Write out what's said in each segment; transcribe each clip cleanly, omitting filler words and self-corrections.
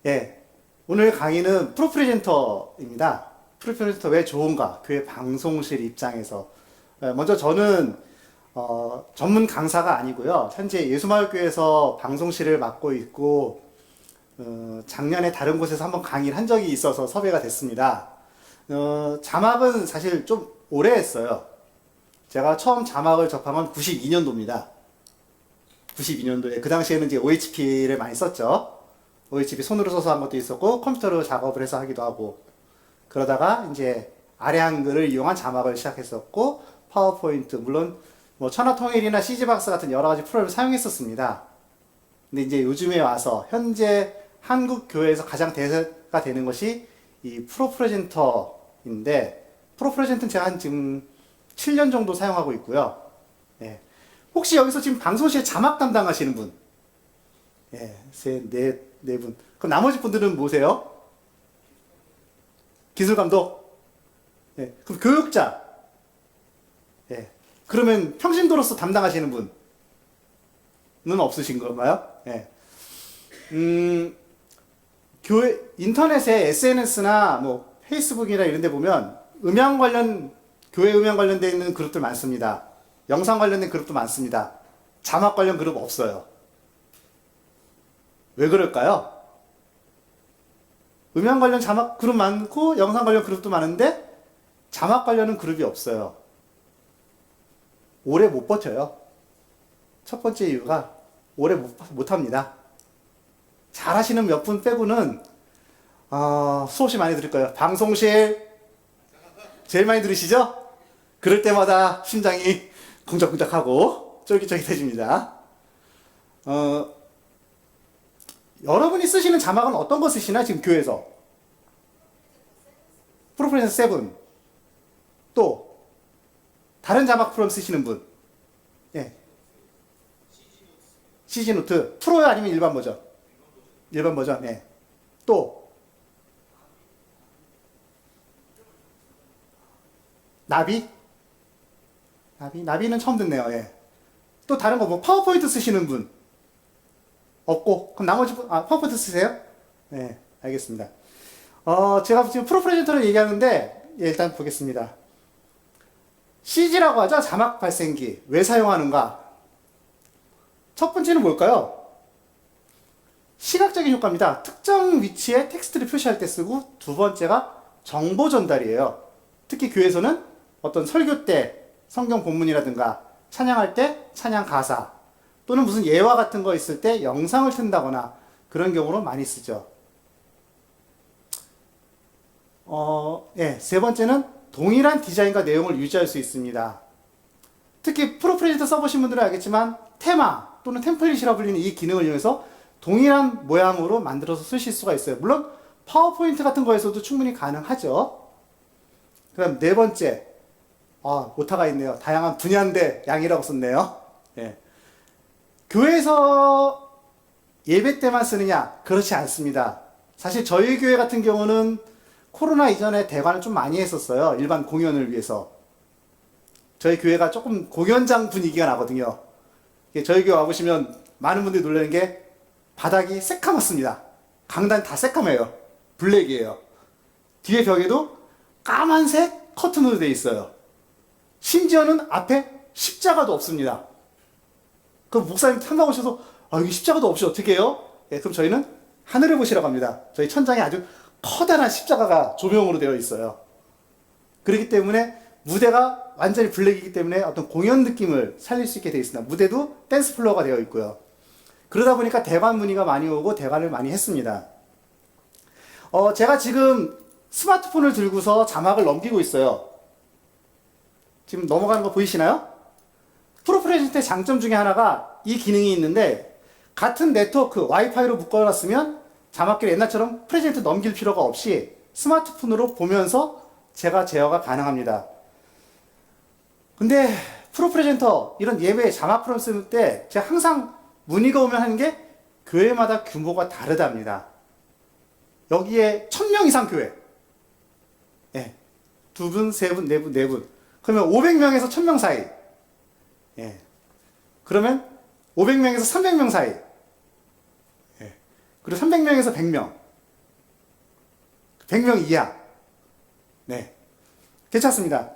예, 오늘 강의는 프로프레젠터입니다. 프로프레젠터 왜 좋은가? 교회 방송실 입장에서. 먼저 저는 전문 강사가 아니고요. 현재 예수마을교회에서 방송실을 맡고 있고 작년에 다른 곳에서 한번 강의를 한 적이 있어서 섭외가 됐습니다. 자막은 사실 좀 오래 했어요. 제가 처음 자막을 접한 건 92년도입니다. 92년도에 그 당시에는 이제 OHP를 많이 썼죠. OHP 손으로 써서 한 것도 있었고 컴퓨터로 작업을 해서 하기도 하고, 그러다가 이제 아래 한글을 이용한 자막을 시작했었고, 파워포인트, 물론 뭐 천하통일이나 CG박스 같은 여러 가지 프로그램을 사용했었습니다. 근데 이제 요즘에 와서 현재 한국 교회에서 가장 대세가 되는 것이 이 프로프레젠터인데, 프로프레젠터는 제가 한 지금 7년 정도 사용하고 있고요. 예. 혹시 여기서 지금 방송실 자막 담당하시는 분? 예, 네 분. 그럼 나머지 분들은 뭐세요? 기술 감독? 예, 그럼 교육자? 예. 그러면 평신도로서 담당하시는 분은 없으신 건가요? 예. 교회, 인터넷에 SNS나 뭐 페이스북이나 이런 데 보면 교회 음향 관련되어 있는 그룹들 많습니다. 영상 관련된 그룹도 많습니다. 자막 관련 그룹 없어요. 왜 그럴까요? 음향 관련 자막 그룹 많고 영상 관련 그룹도 많은데 자막 관련은 그룹이 없어요. 오래 못 버텨요. 첫 번째 이유가 오래 못 합니다. 잘하시는 몇 분 빼고는 수없이 많이 들을 거예요. 방송실 제일 많이 들으시죠? 그럴 때마다 심장이 쿵짝쿵짝하고 쫄깃쫄깃해집니다. 여러분이 쓰시는 자막은 어떤 거 쓰시나? 지금 교회에서 프로프레젠터 7, 또 다른 자막 프로그램 쓰시는 분? 예. CG노트 프로요? 아니면 일반 버전? 일반 버전. 예. 또 나비? 나비는 처음 듣네요. 예. 또 다른 거 뭐 파워포인트 쓰시는 분? 없고, 그럼 나머지 분, 파워포인트 쓰세요? 네, 알겠습니다. 제가 지금 프로프레젠터를 얘기하는데, 예, 일단 보겠습니다. CG라고 하죠? 자막 발생기. 왜 사용하는가? 첫 번째는 뭘까요? 시각적인 효과입니다. 특정 위치에 텍스트를 표시할 때 쓰고, 두 번째가 정보 전달이에요. 특히 교회에서는 어떤 설교 때 성경 본문이라든가 찬양할 때 찬양 가사, 또는 무슨 예화 같은 거 있을 때 영상을 튼다거나 그런 경우로 많이 쓰죠. 예, 세 번째는 동일한 디자인과 내용을 유지할 수 있습니다. 특히 프로프레젠터 써보신 분들은 알겠지만 테마 또는 템플릿이라 불리는 이 기능을 이용해서 동일한 모양으로 만들어서 쓰실 수가 있어요. 물론 파워포인트 같은 거에서도 충분히 가능하죠. 그다음 네 번째, 오타가 있네요. 다양한 분야인데 양이라고 썼네요. 예. 교회에서 예배 때만 쓰느냐? 그렇지 않습니다. 사실 저희 교회 같은 경우는 코로나 이전에 대관을 좀 많이 했었어요. 일반 공연을 위해서. 저희 교회가 조금 공연장 분위기가 나거든요. 저희 교회 와보시면 많은 분들이 놀라는 게 바닥이 새까맣습니다. 강단 다 새까매요. 블랙이에요. 뒤에 벽에도 까만색 커튼으로 되어 있어요. 심지어는 앞에 십자가도 없습니다. 그럼 목사님 탐방 오셔서 여기 십자가도 없이 어떻게 해요? 예, 그럼 저희는 하늘을 보시라고 합니다. 저희 천장에 아주 커다란 십자가가 조명으로 되어 있어요. 그렇기 때문에 무대가 완전히 블랙이기 때문에 어떤 공연 느낌을 살릴 수 있게 되어 있습니다. 무대도 댄스 플로어가 되어 있고요. 그러다 보니까 대관 문의가 많이 오고 대관을 많이 했습니다. 제가 지금 스마트폰을 들고서 자막을 넘기고 있어요. 지금 넘어가는 거 보이시나요? 프로프레젠터의 장점 중에 하나가 이 기능이 있는데, 같은 네트워크 와이파이로 묶어놨으면 자막기를 옛날처럼 프레젠터 넘길 필요가 없이 스마트폰으로 보면서 제가 제어가 가능합니다. 근데 프로프레젠터 이런 예배 자막 프로그램 쓸 때 제가 항상 문의가 오면 하는 게 교회마다 규모가 다르답니다. 여기에 1000명 이상 교회, 예, 2분, 3분, 4분, 4분, 그러면 500명에서 1000명 사이, 예. 그러면 500명에서 300명 사이, 예. 그리고 300명에서 100명, 100명 이하. 네. 괜찮습니다.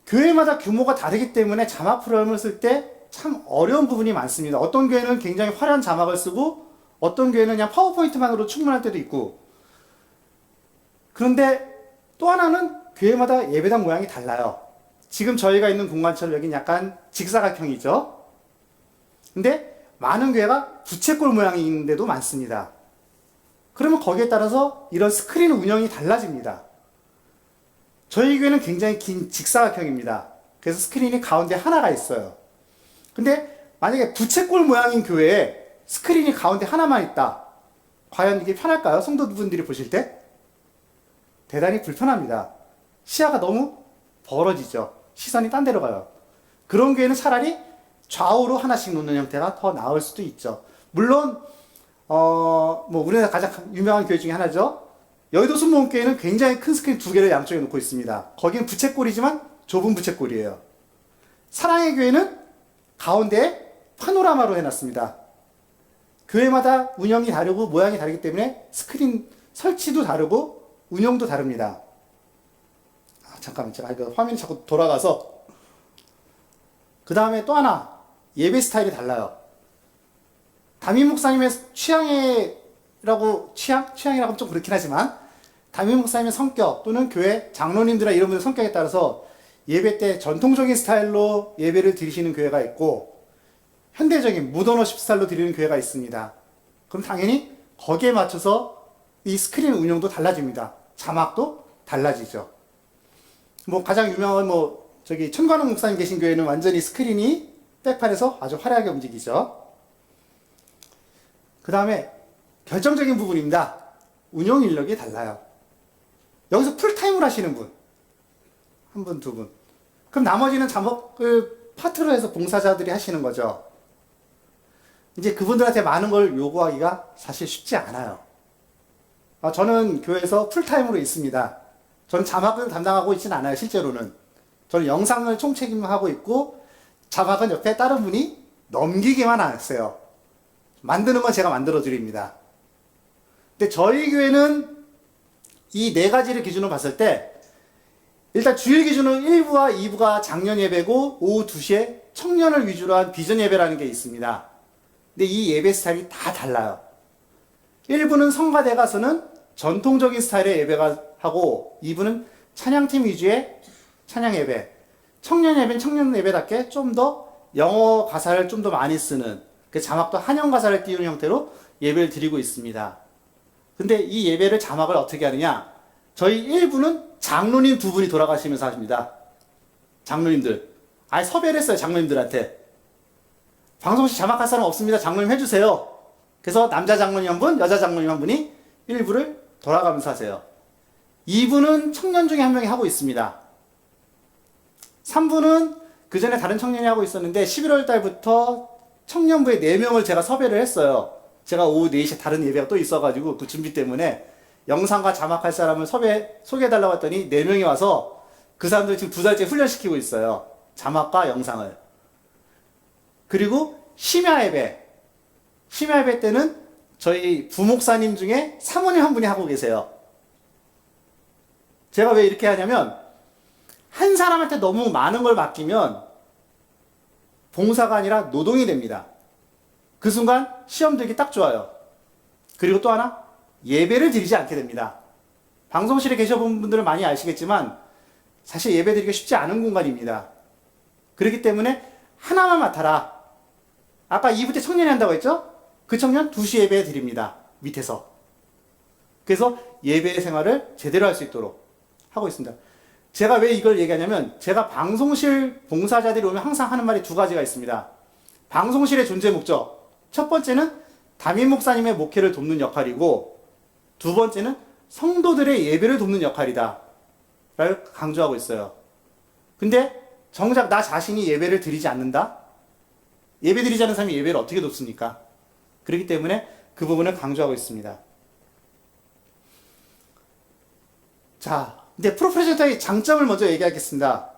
교회마다 규모가 다르기 때문에 자막 프로그램을 쓸 때 참 어려운 부분이 많습니다. 어떤 교회는 굉장히 화려한 자막을 쓰고 어떤 교회는 그냥 파워포인트만으로 충분할 때도 있고, 그런데 또 하나는 교회마다 예배당 모양이 달라요. 지금 저희가 있는 공간처럼 여긴 약간 직사각형이죠. 근데 많은 교회가 부채꼴 모양이 있는 데도 많습니다. 그러면 거기에 따라서 이런 스크린 운영이 달라집니다. 저희 교회는 굉장히 긴 직사각형입니다. 그래서 스크린이 가운데 하나가 있어요. 근데 만약에 부채꼴 모양인 교회에 스크린이 가운데 하나만 있다. 과연 이게 편할까요? 성도분들이 보실 때? 대단히 불편합니다. 시야가 너무 벌어지죠. 시선이 딴 데로 가요. 그런 교회는 차라리 좌우로 하나씩 놓는 형태가 더 나을 수도 있죠. 물론 우리나라 가장 유명한 교회 중에 하나죠. 여의도 순복음교회는 굉장히 큰 스크린 2개를 양쪽에 놓고 있습니다. 거기는 부채꼴이지만 좁은 부채꼴이에요. 사랑의 교회는 가운데에 파노라마로 해놨습니다. 교회마다 운영이 다르고 모양이 다르기 때문에 스크린 설치도 다르고 운영도 다릅니다. 잠깐만, 제가 이거 화면이 자꾸 돌아가서. 그 다음에 또 하나, 예배 스타일이 달라요. 담임 목사님의 취향이라고 하면 좀 그렇긴 하지만, 담임 목사님의 성격 또는 교회 장로님들이나 이런 분들 성격에 따라서 예배 때 전통적인 스타일로 예배를 드리시는 교회가 있고, 현대적인 모더너십 스타일로 드리는 교회가 있습니다. 그럼 당연히 거기에 맞춰서 이 스크린 운영도 달라집니다. 자막도 달라지죠. 가장 유명한 천관홍 목사님 계신 교회는 완전히 스크린이 백판에서 아주 화려하게 움직이죠. 그 다음에 결정적인 부분입니다. 운영 인력이 달라요. 여기서 풀타임으로 하시는 분, 한 분, 두 분. 그럼 나머지는 자막을 파트로 해서 봉사자들이 하시는 거죠. 이제 그분들한테 많은 걸 요구하기가 사실 쉽지 않아요. 저는 교회에서 풀타임으로 있습니다. 저는 자막을 담당하고 있지는 않아요, 실제로는. 저는 영상을 총책임하고 있고, 자막은 옆에 다른 분이 넘기기만 하세요. 만드는 건 제가 만들어 드립니다. 근데 저희 교회는 이 네 가지를 기준으로 봤을 때, 일단 주일 기준으로 1부와 2부가 장년 예배고, 오후 2시에 청년을 위주로 한 비전 예배라는 게 있습니다. 근데 이 예배 스타일이 다 달라요. 1부는 성가대 가서는 전통적인 스타일의 예배가 하고, 2부는 찬양팀 위주의 찬양 예배, 청년 예배는 청년 예배답게 좀 더 영어 가사를 좀 더 많이 쓰는, 그 자막도 한영 가사를 띄우는 형태로 예배를 드리고 있습니다. 근데 이 예배를 자막을 어떻게 하느냐? 저희 1부는 장로님 두 분이 돌아가시면서 하십니다. 장로님들. 섭외를 했어요, 장로님들한테. 방송시 자막할 사람 없습니다. 장로님 해주세요. 그래서 남자 장로님 한 분, 여자 장로님 한 분이 1부를 돌아가면서 하세요. 2부는 청년 중에 한 명이 하고 있습니다. 3부는 그 전에 다른 청년이 하고 있었는데 11월 달부터 청년부에 4명을 제가 섭외를 했어요. 제가 오후 4시에 다른 예배가 또 있어가지고 그 준비 때문에 영상과 자막할 사람을 소개해달라고 했더니 4명이 와서 그 사람들 지금 2달째 훈련시키고 있어요. 자막과 영상을. 그리고 심야 예배 때는 저희 부목사님 중에 사모님 한 분이 하고 계세요. 제가 왜 이렇게 하냐면, 한 사람한테 너무 많은 걸 맡기면 봉사가 아니라 노동이 됩니다. 그 순간 시험 들기 딱 좋아요. 그리고 또 하나, 예배를 드리지 않게 됩니다. 방송실에 계셔본 분들은 많이 아시겠지만 사실 예배 드리기가 쉽지 않은 공간입니다. 그렇기 때문에 하나만 맡아라. 아까 2부 때 청년이 한다고 했죠? 그 청년 2시 예배 드립니다. 밑에서. 그래서 예배 생활을 제대로 할 수 있도록 하고 있습니다. 제가 왜 이걸 얘기하냐면, 제가 방송실 봉사자들이 오면 항상 하는 말이 2가지가 있습니다. 방송실의 존재 목적. 첫 번째는 담임 목사님의 목회를 돕는 역할이고, 두 번째는 성도들의 예배를 돕는 역할이다 라고 강조하고 있어요. 근데 정작 나 자신이 예배를 드리지 않는다? 예배 드리지 않는 사람이 예배를 어떻게 돕습니까? 그렇기 때문에 그 부분을 강조하고 있습니다. 자, 이제 프로프레젠터의 장점을 먼저 얘기하겠습니다.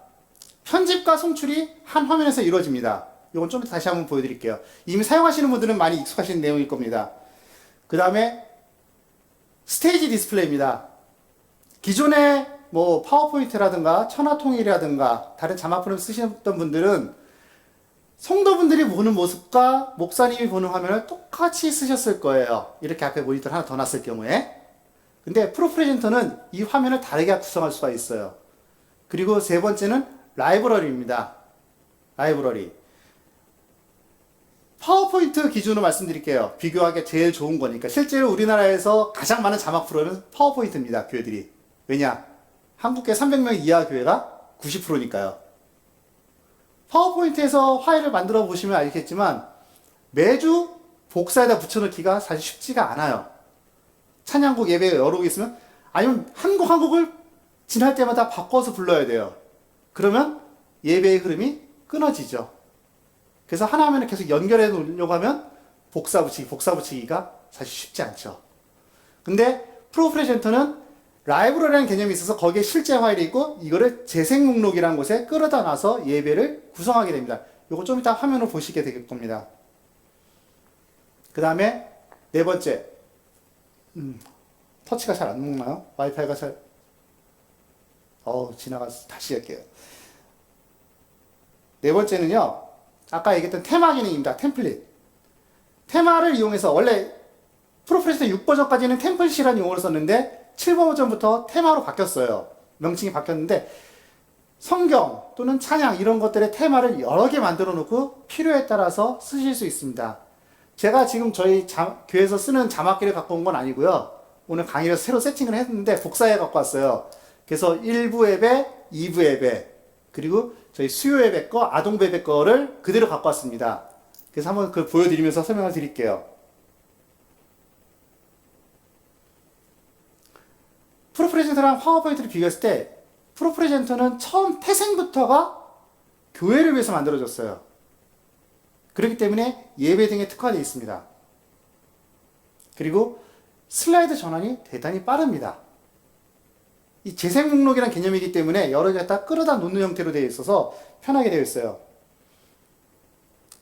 편집과 송출이 한 화면에서 이루어집니다. 이건 좀 다시 한번 보여드릴게요. 이미 사용하시는 분들은 많이 익숙하신 내용일 겁니다. 그 다음에 스테이지 디스플레이입니다. 기존에 뭐 파워포인트라든가 천하통일이라든가 다른 자막 프로그램 쓰시던 분들은 성도분들이 보는 모습과 목사님이 보는 화면을 똑같이 쓰셨을 거예요. 이렇게 앞에 모니터를 하나 더 놨을 경우에. 근데 프로프레젠터는 이 화면을 다르게 구성할 수가 있어요. 그리고 세 번째는 라이브러리입니다. 라이브러리. 파워포인트 기준으로 말씀드릴게요. 비교하기 제일 좋은 거니까. 실제로 우리나라에서 가장 많은 자막 프로는 파워포인트입니다. 교회들이. 왜냐? 한국계 300명 이하 교회가 90%니까요. 파워포인트에서 파일을 만들어 보시면 알겠지만 매주 복사에다 붙여넣기가 사실 쉽지가 않아요. 찬양곡 예배 여러 곡 있으면 아니면 한 곡 한 곡을 지날 때마다 바꿔서 불러야 돼요. 그러면 예배의 흐름이 끊어지죠. 그래서 하나 화면을 계속 연결해 놓으려고 하면 복사 붙이기가 사실 쉽지 않죠. 근데 프로프레젠터는 라이브러리라는 개념이 있어서 거기에 실제 파일이 있고 이거를 재생 목록이라는 곳에 끌어다 놔서 예배를 구성하게 됩니다. 이거 좀 이따 화면으로 보시게 될 겁니다. 그 다음에 네 번째, 터치가 잘 안 먹나요? 와이파이가 잘 지나가서 다시 할게요. 네 번째는요, 아까 얘기했던 테마 기능입니다. 템플릿. 테마를 이용해서 원래 프로프레젠터 6버전까지는 템플릿이라는 용어를 썼는데 7버전부터 테마로 바뀌었어요. 명칭이 바뀌었는데 성경 또는 찬양 이런 것들의 테마를 여러 개 만들어 놓고 필요에 따라서 쓰실 수 있습니다. 제가 지금 저희 교회에서 쓰는 자막기를 갖고 온 건 아니고요. 오늘 강의를 새로 세팅을 했는데 복사해 갖고 왔어요. 그래서 1부 예배, 2부 예배, 그리고 저희 수요 예배 거, 아동부 예배 거를 그대로 갖고 왔습니다. 그래서 한번 그걸 보여드리면서 설명을 드릴게요. 프로프레젠터랑 파워포인트를 비교했을 때 프로프레젠터는 처음 태생부터가 교회를 위해서 만들어졌어요. 그렇기 때문에 예배 등에 특화되어 있습니다. 그리고 슬라이드 전환이 대단히 빠릅니다. 이 재생 목록이라는 개념이기 때문에 여러 개 다 끌어다 놓는 형태로 되어 있어서 편하게 되어 있어요.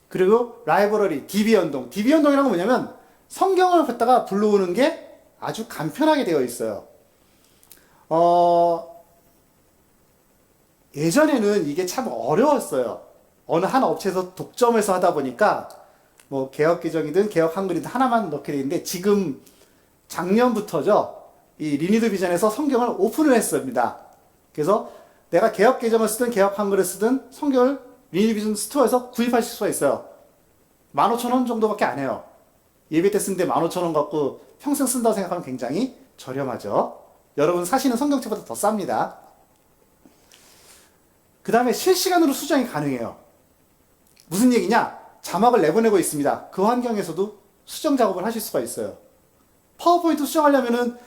그리고 라이브러리, DB 연동. DB 연동이라는 건 뭐냐면 성경을 갖다가 불러오는 게 아주 간편하게 되어 있어요. 예전에는 이게 참 어려웠어요. 어느 한 업체에서 독점해서 하다 보니까 뭐 개혁개정이든 개혁한글이든 하나만 넣게 되는데 지금 작년부터죠. 이 리니드 비전에서 성경을 오픈을 했습니다. 그래서 내가 개혁개정을 쓰든 개혁한글을 쓰든 성경을 리니드 비전 스토어에서 구입하실 수가 있어요. 15,000원 정도밖에 안 해요. 예배 때 쓰는데 15,000원 갖고 평생 쓴다고 생각하면 굉장히 저렴하죠. 여러분 사시는 성경책보다 더 쌉니다. 그 다음에 실시간으로 수정이 가능해요. 무슨 얘기냐? 자막을 내보내고 있습니다. 그 환경에서도 수정 작업을 하실 수가 있어요. 파워포인트 수정하려면은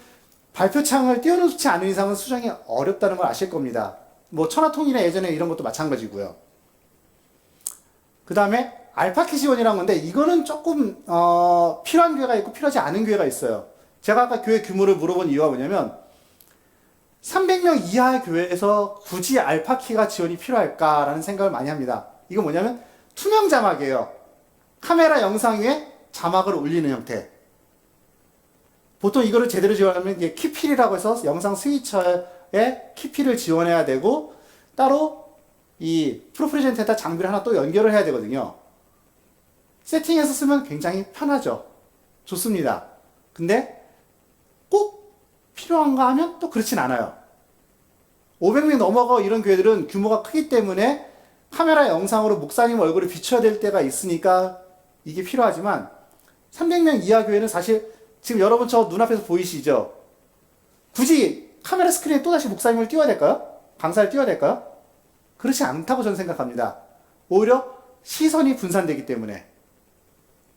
발표창을 띄워놓지 않은 이상은 수정이 어렵다는 걸 아실 겁니다. 뭐 천하통일이나 예전에 이런 것도 마찬가지고요. 그 다음에 알파키 지원이라는 건데 이거는 조금 필요한 교회가 있고 필요하지 않은 교회가 있어요. 제가 아까 교회 규모를 물어본 이유가 뭐냐면 300명 이하의 교회에서 굳이 알파키가 지원이 필요할까라는 생각을 많이 합니다. 이거 뭐냐면 투명 자막이에요. 카메라 영상 위에 자막을 올리는 형태. 보통 이거를 제대로 지원하면 이게 키필이라고 해서 영상 스위처에 키필을 지원해야 되고 따로 이 프로프레젠터에다 장비를 하나 또 연결을 해야 되거든요. 세팅해서 쓰면 굉장히 편하죠. 좋습니다. 근데 꼭 필요한가 하면 또 그렇진 않아요. 500명 넘어가 이런 교회들은 규모가 크기 때문에 카메라 영상으로 목사님 얼굴을 비춰야 될 때가 있으니까 이게 필요하지만 300명 이하 교회는 사실 지금 여러분 저 눈앞에서 보이시죠? 굳이 카메라 스크린에 또다시 목사님을 띄워야 될까요? 강사를 띄워야 될까요? 그렇지 않다고 저는 생각합니다. 오히려 시선이 분산되기 때문에.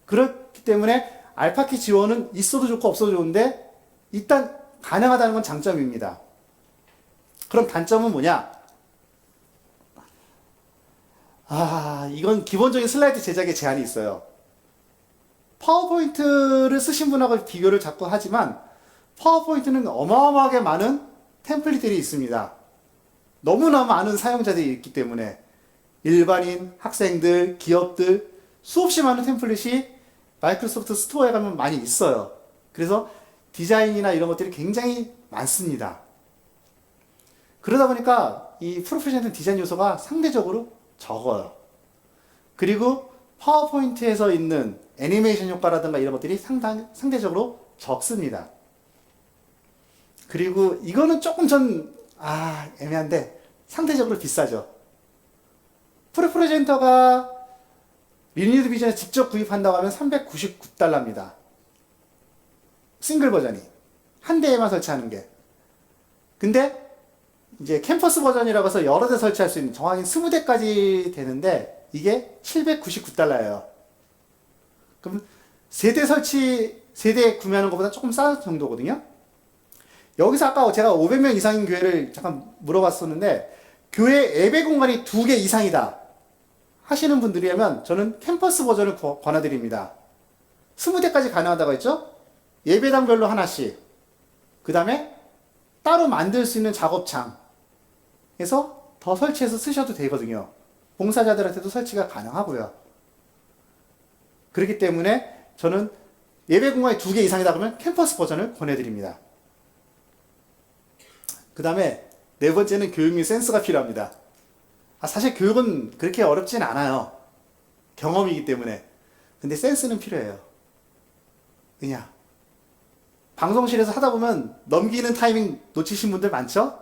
그렇기 때문에 알파키 지원은 있어도 좋고 없어도 좋은데 일단 가능하다는 건 장점입니다. 그럼 단점은 뭐냐? 이건 기본적인 슬라이드 제작에 제한이 있어요. 파워포인트를 쓰신 분하고 비교를 자꾸 하지만 파워포인트는 어마어마하게 많은 템플릿들이 있습니다. 너무나 많은 사용자들이 있기 때문에 일반인, 학생들, 기업들 수없이 많은 템플릿이 마이크로소프트 스토어에 가면 많이 있어요. 그래서 디자인이나 이런 것들이 굉장히 많습니다. 그러다 보니까 이 프로페셔널 디자인 요소가 상대적으로 적어요. 그리고 파워포인트에서 있는 애니메이션 효과라든가 이런 것들이 상대적으로 적습니다. 그리고 이거는 조금 애매한데 상대적으로 비싸죠. 프로프레젠터가 리니어드 비전에 직접 구입한다고 하면 $399입니다. 싱글 버전이. 한 대에만 설치하는 게. 근데 이제 캠퍼스 버전이라고 해서 여러 대 설치할 수 있는 정확히 20대까지 되는데 이게 $799예요. 그럼 세 대 구매하는 것보다 조금 싼 정도거든요. 여기서 아까 제가 500명 이상인 교회를 잠깐 물어봤었는데 교회 예배 공간이 2개 이상이다 하시는 분들이라면 저는 캠퍼스 버전을 권해드립니다. 20대까지 가능하다고 했죠? 예배당별로 하나씩. 그 다음에 따로 만들 수 있는 작업창에서 더 설치해서 쓰셔도 되거든요. 봉사자들한테도 설치가 가능하고요. 그렇기 때문에 저는 예배 공간이 2개 이상이다 그러면 캠퍼스 버전을 권해드립니다. 그 다음에 네 번째는 교육 및 센스가 필요합니다. 사실 교육은 그렇게 어렵진 않아요. 경험이기 때문에. 근데 센스는 필요해요. 왜냐? 방송실에서 하다 보면 넘기는 타이밍 놓치신 분들 많죠?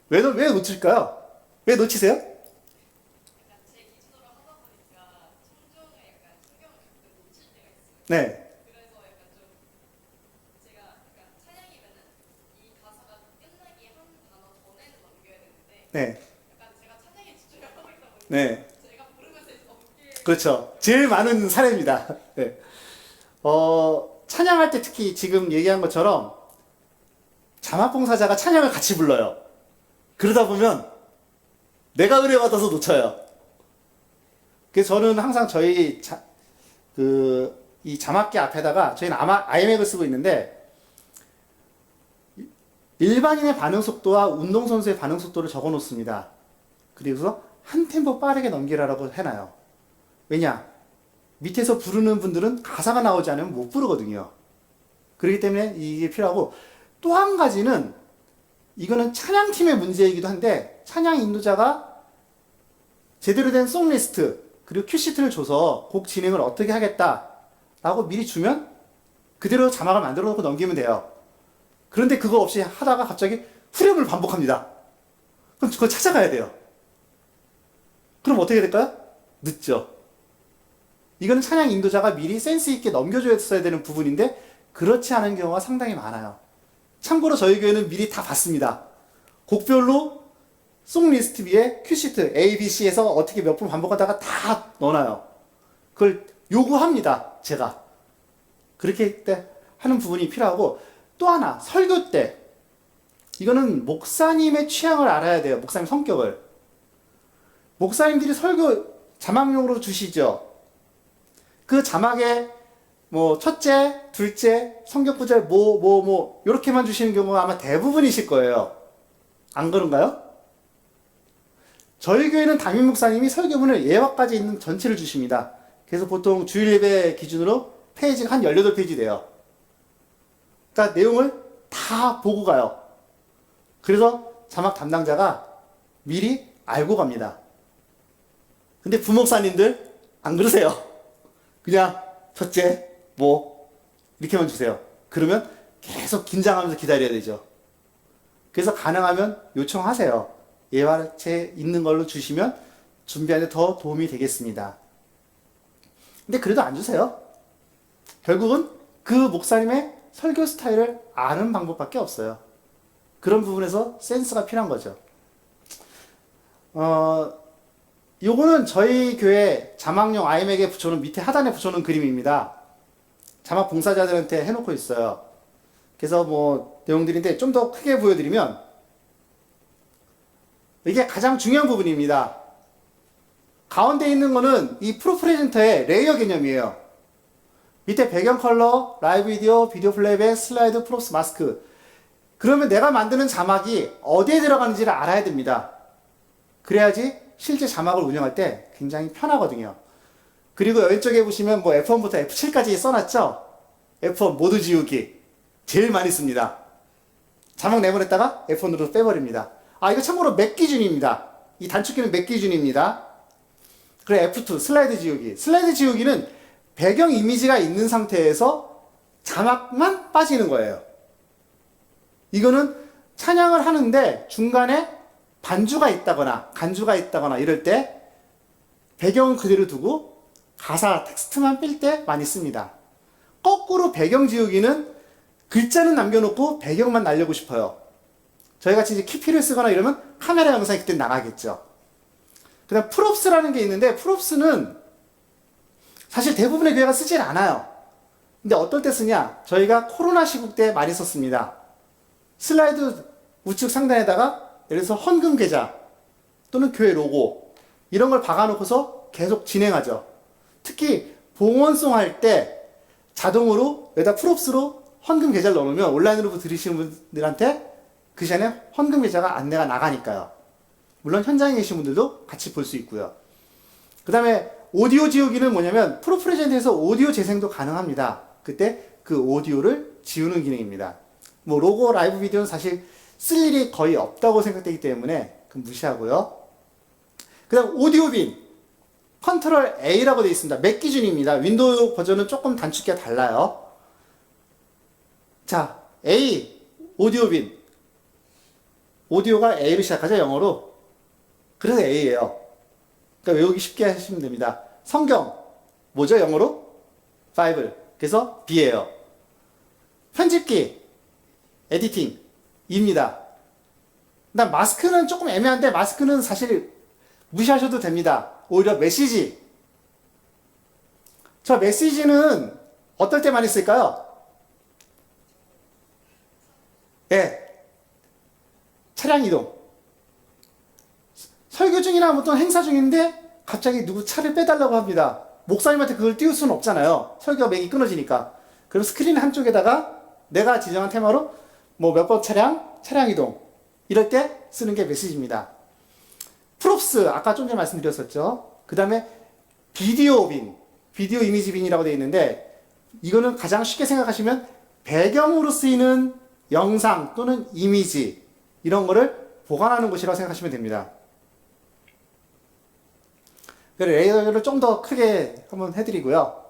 왜 놓칠까요? 왜 놓치세요? 약간 제 기준으로 하다 보니까 청중에 약간 신경을 가끔 놓칠 때가 있어요. 네. 그래서 약간 좀 제가 약간 찬양이면은 이 가사가 끝나기 한 단어 전에는 넘겨야 되는데 네. 약간 제가 찬양에 집중을 하고 있다 보니까 네. 제가 부르면서 이제 넘게 그렇죠. 제일 많은 사례입니다. 네. 찬양할 때 특히 지금 얘기한 것처럼 자막봉사자가 찬양을 같이 불러요. 그러다 보면 내가 의뢰받아서 놓쳐요. 그래서 저는 항상 저희 이 자막기 앞에다가 저희는 아이맥을 쓰고 있는데 일반인의 반응 속도와 운동선수의 반응 속도를 적어 놓습니다. 그래서 한 템포 빠르게 넘기라고 해놔요. 왜냐? 밑에서 부르는 분들은 가사가 나오지 않으면 못 부르거든요. 그렇기 때문에 이게 필요하고 또 한 가지는 이거는 찬양팀의 문제이기도 한데 찬양 인도자가 제대로 된 송리스트 그리고 큐시트를 줘서 곡 진행을 어떻게 하겠다라고 미리 주면 그대로 자막을 만들어 놓고 넘기면 돼요. 그런데 그거 없이 하다가 갑자기 후렴을 반복합니다. 그럼 그걸 찾아가야 돼요. 그럼 어떻게 될까요? 늦죠. 이거는 찬양 인도자가 미리 센스 있게 넘겨줘야 되는 부분인데 그렇지 않은 경우가 상당히 많아요. 참고로 저희 교회는 미리 다 봤습니다. 곡별로 송 리스트 위에 큐시트 A, B, C에서 어떻게 몇 번 반복하다가 다 넣어놔요. 그걸 요구합니다. 제가. 그렇게 하는 부분이 필요하고 또 하나 설교 때 이거는 목사님의 취향을 알아야 돼요. 목사님 성격을. 목사님들이 설교 자막용으로 주시죠. 그 자막에 첫째, 둘째, 성경 구절 요렇게만 주시는 경우가 아마 대부분이실 거예요. 안 그런가요? 저희 교회는 담임 목사님이 설교문을 예화까지 있는 전체를 주십니다. 그래서 보통 주일 예배 기준으로 페이지가 한 18페이지 돼요. 그러니까 내용을 다 보고 가요. 그래서 자막 담당자가 미리 알고 갑니다. 근데 부목사님들 안 그러세요. 그냥 첫째, 이렇게만 주세요. 그러면 계속 긴장하면서 기다려야 되죠. 그래서 가능하면 요청하세요. 예화체 있는 걸로 주시면 준비하는 데 더 도움이 되겠습니다. 근데 그래도 안 주세요. 결국은 그 목사님의 설교 스타일을 아는 방법밖에 없어요. 그런 부분에서 센스가 필요한 거죠. 요거는 저희 교회 자막용 아이맥에 붙여놓은 밑에 하단에 붙여놓은 그림입니다. 자막 봉사자들한테 해놓고 있어요. 그래서 내용들인데 좀 더 크게 보여드리면 이게 가장 중요한 부분입니다. 가운데 있는 거는 이 프로프레젠터의 레이어 개념이에요. 밑에 배경 컬러, 라이브 비디오, 비디오 플레이백, 슬라이드, 프롭스, 마스크. 그러면 내가 만드는 자막이 어디에 들어가는지를 알아야 됩니다. 그래야지 실제 자막을 운영할 때 굉장히 편하거든요. 그리고 왼쪽에 보시면 F1부터 F7까지 써놨죠? F1 모두 지우기. 제일 많이 씁니다. 자막 내보냈다가 F1으로 빼버립니다. 이거 참고로 맥 기준입니다. 이 단축키는 맥 기준입니다. 그리고 F2 슬라이드 지우기. 슬라이드 지우기는 배경 이미지가 있는 상태에서 자막만 빠지는 거예요. 이거는 찬양을 하는데 중간에 반주가 있다거나 간주가 있다거나 이럴 때 배경은 그대로 두고 가사 텍스트만 뺄 때 많이 씁니다. 거꾸로 배경 지우기는 글자는 남겨놓고 배경만 날리고 싶어요. 저희같이 이제 키피를 쓰거나 이러면 카메라 영상이 그때 나가겠죠. 그 다음 프롭스라는 게 있는데 프롭스는 사실 대부분의 교회가 쓰질 않아요. 근데 어떨 때 쓰냐? 저희가 코로나 시국 때 많이 썼습니다. 슬라이드 우측 상단에다가 예를 들어서 헌금 계좌 또는 교회 로고 이런 걸 박아놓고서 계속 진행하죠. 특히 봉헌송 할 때 자동으로 여기다 프롭스로 헌금 계좌를 넣어놓으면 온라인으로 들으시는 분들한테 그 시간에 헌금 계좌가 안내가 나가니까요. 물론 현장에 계신 분들도 같이 볼 수 있고요. 그 다음에 오디오 지우기는 뭐냐면 프로프레젠트에서 오디오 재생도 가능합니다. 그때 그 오디오를 지우는 기능입니다. 뭐 로고 라이브 비디오는 사실 쓸 일이 거의 없다고 생각되기 때문에 그건 무시하고요. 그 다음 오디오 빈 컨트롤 A라고 되어 있습니다. 맥 기준입니다. 윈도우 버전은 조금 단축키가 달라요. 자, A 오디오 빈 오디오가 A로 시작하죠, 영어로. 그래서 A예요. 그러니까 외우기 쉽게 하시면 됩니다. 성경 뭐죠, 영어로? 바이블. 그래서 B예요. 편집기 에디팅 E입니다. 그다음 마스크는 조금 애매한데 마스크는 사실 무시하셔도 됩니다. 오히려 메시지. 저 메시지는 어떨 때 많이 쓸까요? 네. 차량 이동. 설교 중이나 어떤 행사 중인데 갑자기 누구 차를 빼달라고 합니다. 목사님한테 그걸 띄울 수는 없잖아요. 설교가 맥이 끊어지니까. 그럼 스크린 한쪽에다가 내가 지정한 테마로 뭐 몇 번 차량 이동. 이럴 때 쓰는 게 메시지입니다. 프롭스, 아까 좀 전에 말씀드렸었죠. 그 다음에 비디오 빈, 비디오 이미지 빈이라고 되어 있는데 이거는 가장 쉽게 생각하시면 배경으로 쓰이는 영상 또는 이미지 이런 거를 보관하는 곳이라고 생각하시면 됩니다. 레이어를 좀 더 크게 한번 해드리고요.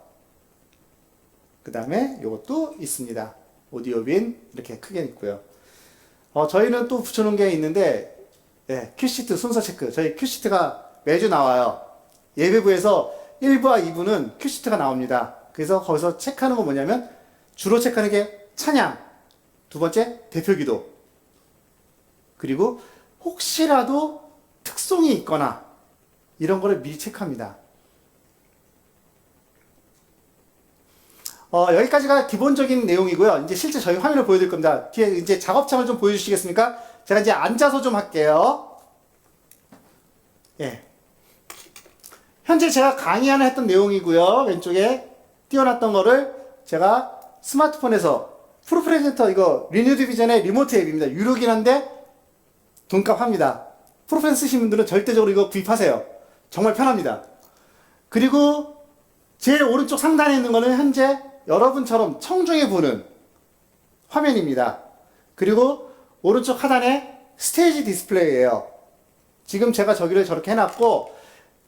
그 다음에 이것도 있습니다. 오디오 빈 이렇게 크게 있고요. 저희는 또 붙여놓은 게 있는데 큐시트 순서 체크. 저희 큐시트가 매주 나와요. 예배부에서 1부와 2부는 큐시트가 나옵니다. 그래서 거기서 체크하는 건 뭐냐면 주로 체크하는 게 찬양, 두 번째 대표기도, 그리고 혹시라도 특송이 있거나 이런 거를 미리 체크합니다. 여기까지가 기본적인 내용이고요. 이제 실제 저희 화면을 보여드릴 겁니다. 뒤에 이제 작업창을 좀 보여주시겠습니까? 제가 이제 앉아서 좀 할게요. 예. 현재 제가 강의 하나 했던 내용이고요. 왼쪽에 띄워놨던 거를 제가 스마트폰에서 프로프레젠터 이거 리뉴 디비전의 리모트 앱입니다. 유료긴 한데 돈값 합니다. 프로프레젠터 쓰시는 분들은 절대적으로 이거 구입하세요. 정말 편합니다. 그리고 제일 오른쪽 상단에 있는 거는 현재 여러분처럼 청중이 보는 화면입니다. 그리고 오른쪽 하단에 스테이지 디스플레이예요. 지금 제가 저기를 저렇게 해놨고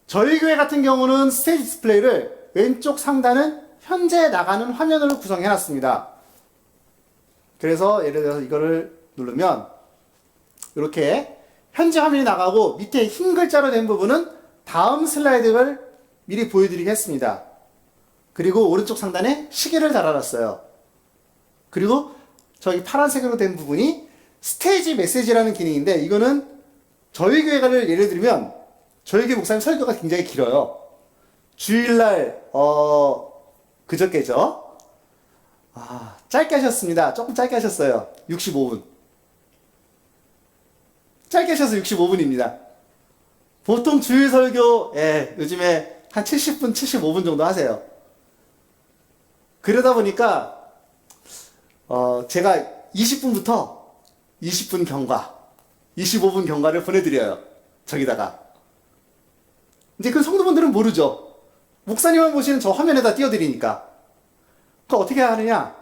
저희 교회 같은 경우는 스테이지 디스플레이를 왼쪽 상단은 현재 나가는 화면으로 구성해놨습니다. 그래서 예를 들어서 이거를 누르면 이렇게 현재 화면이 나가고 밑에 흰 글자로 된 부분은 다음 슬라이드를 미리 보여드리겠습니다. 그리고 오른쪽 상단에 시계를 달아놨어요. 그리고 저기 파란색으로 된 부분이 스테이지 메시지라는 기능인데 이거는 저희 교회를 예를 들면 저희 교회 목사님 설교가 굉장히 길어요. 주일날 그저께죠. 짧게 하셨습니다. 조금 짧게 하셨어요. 65분. 짧게 하셔서 65분입니다. 보통 주일 설교 요즘에 한 70분, 75분 정도 하세요. 그러다 보니까 제가 20분부터 20분 경과, 25분 경과를 보내드려요. 저기다가. 이제 그 성도분들은 모르죠. 목사님만 보시는 저 화면에다 띄워드리니까. 그거 어떻게 하느냐?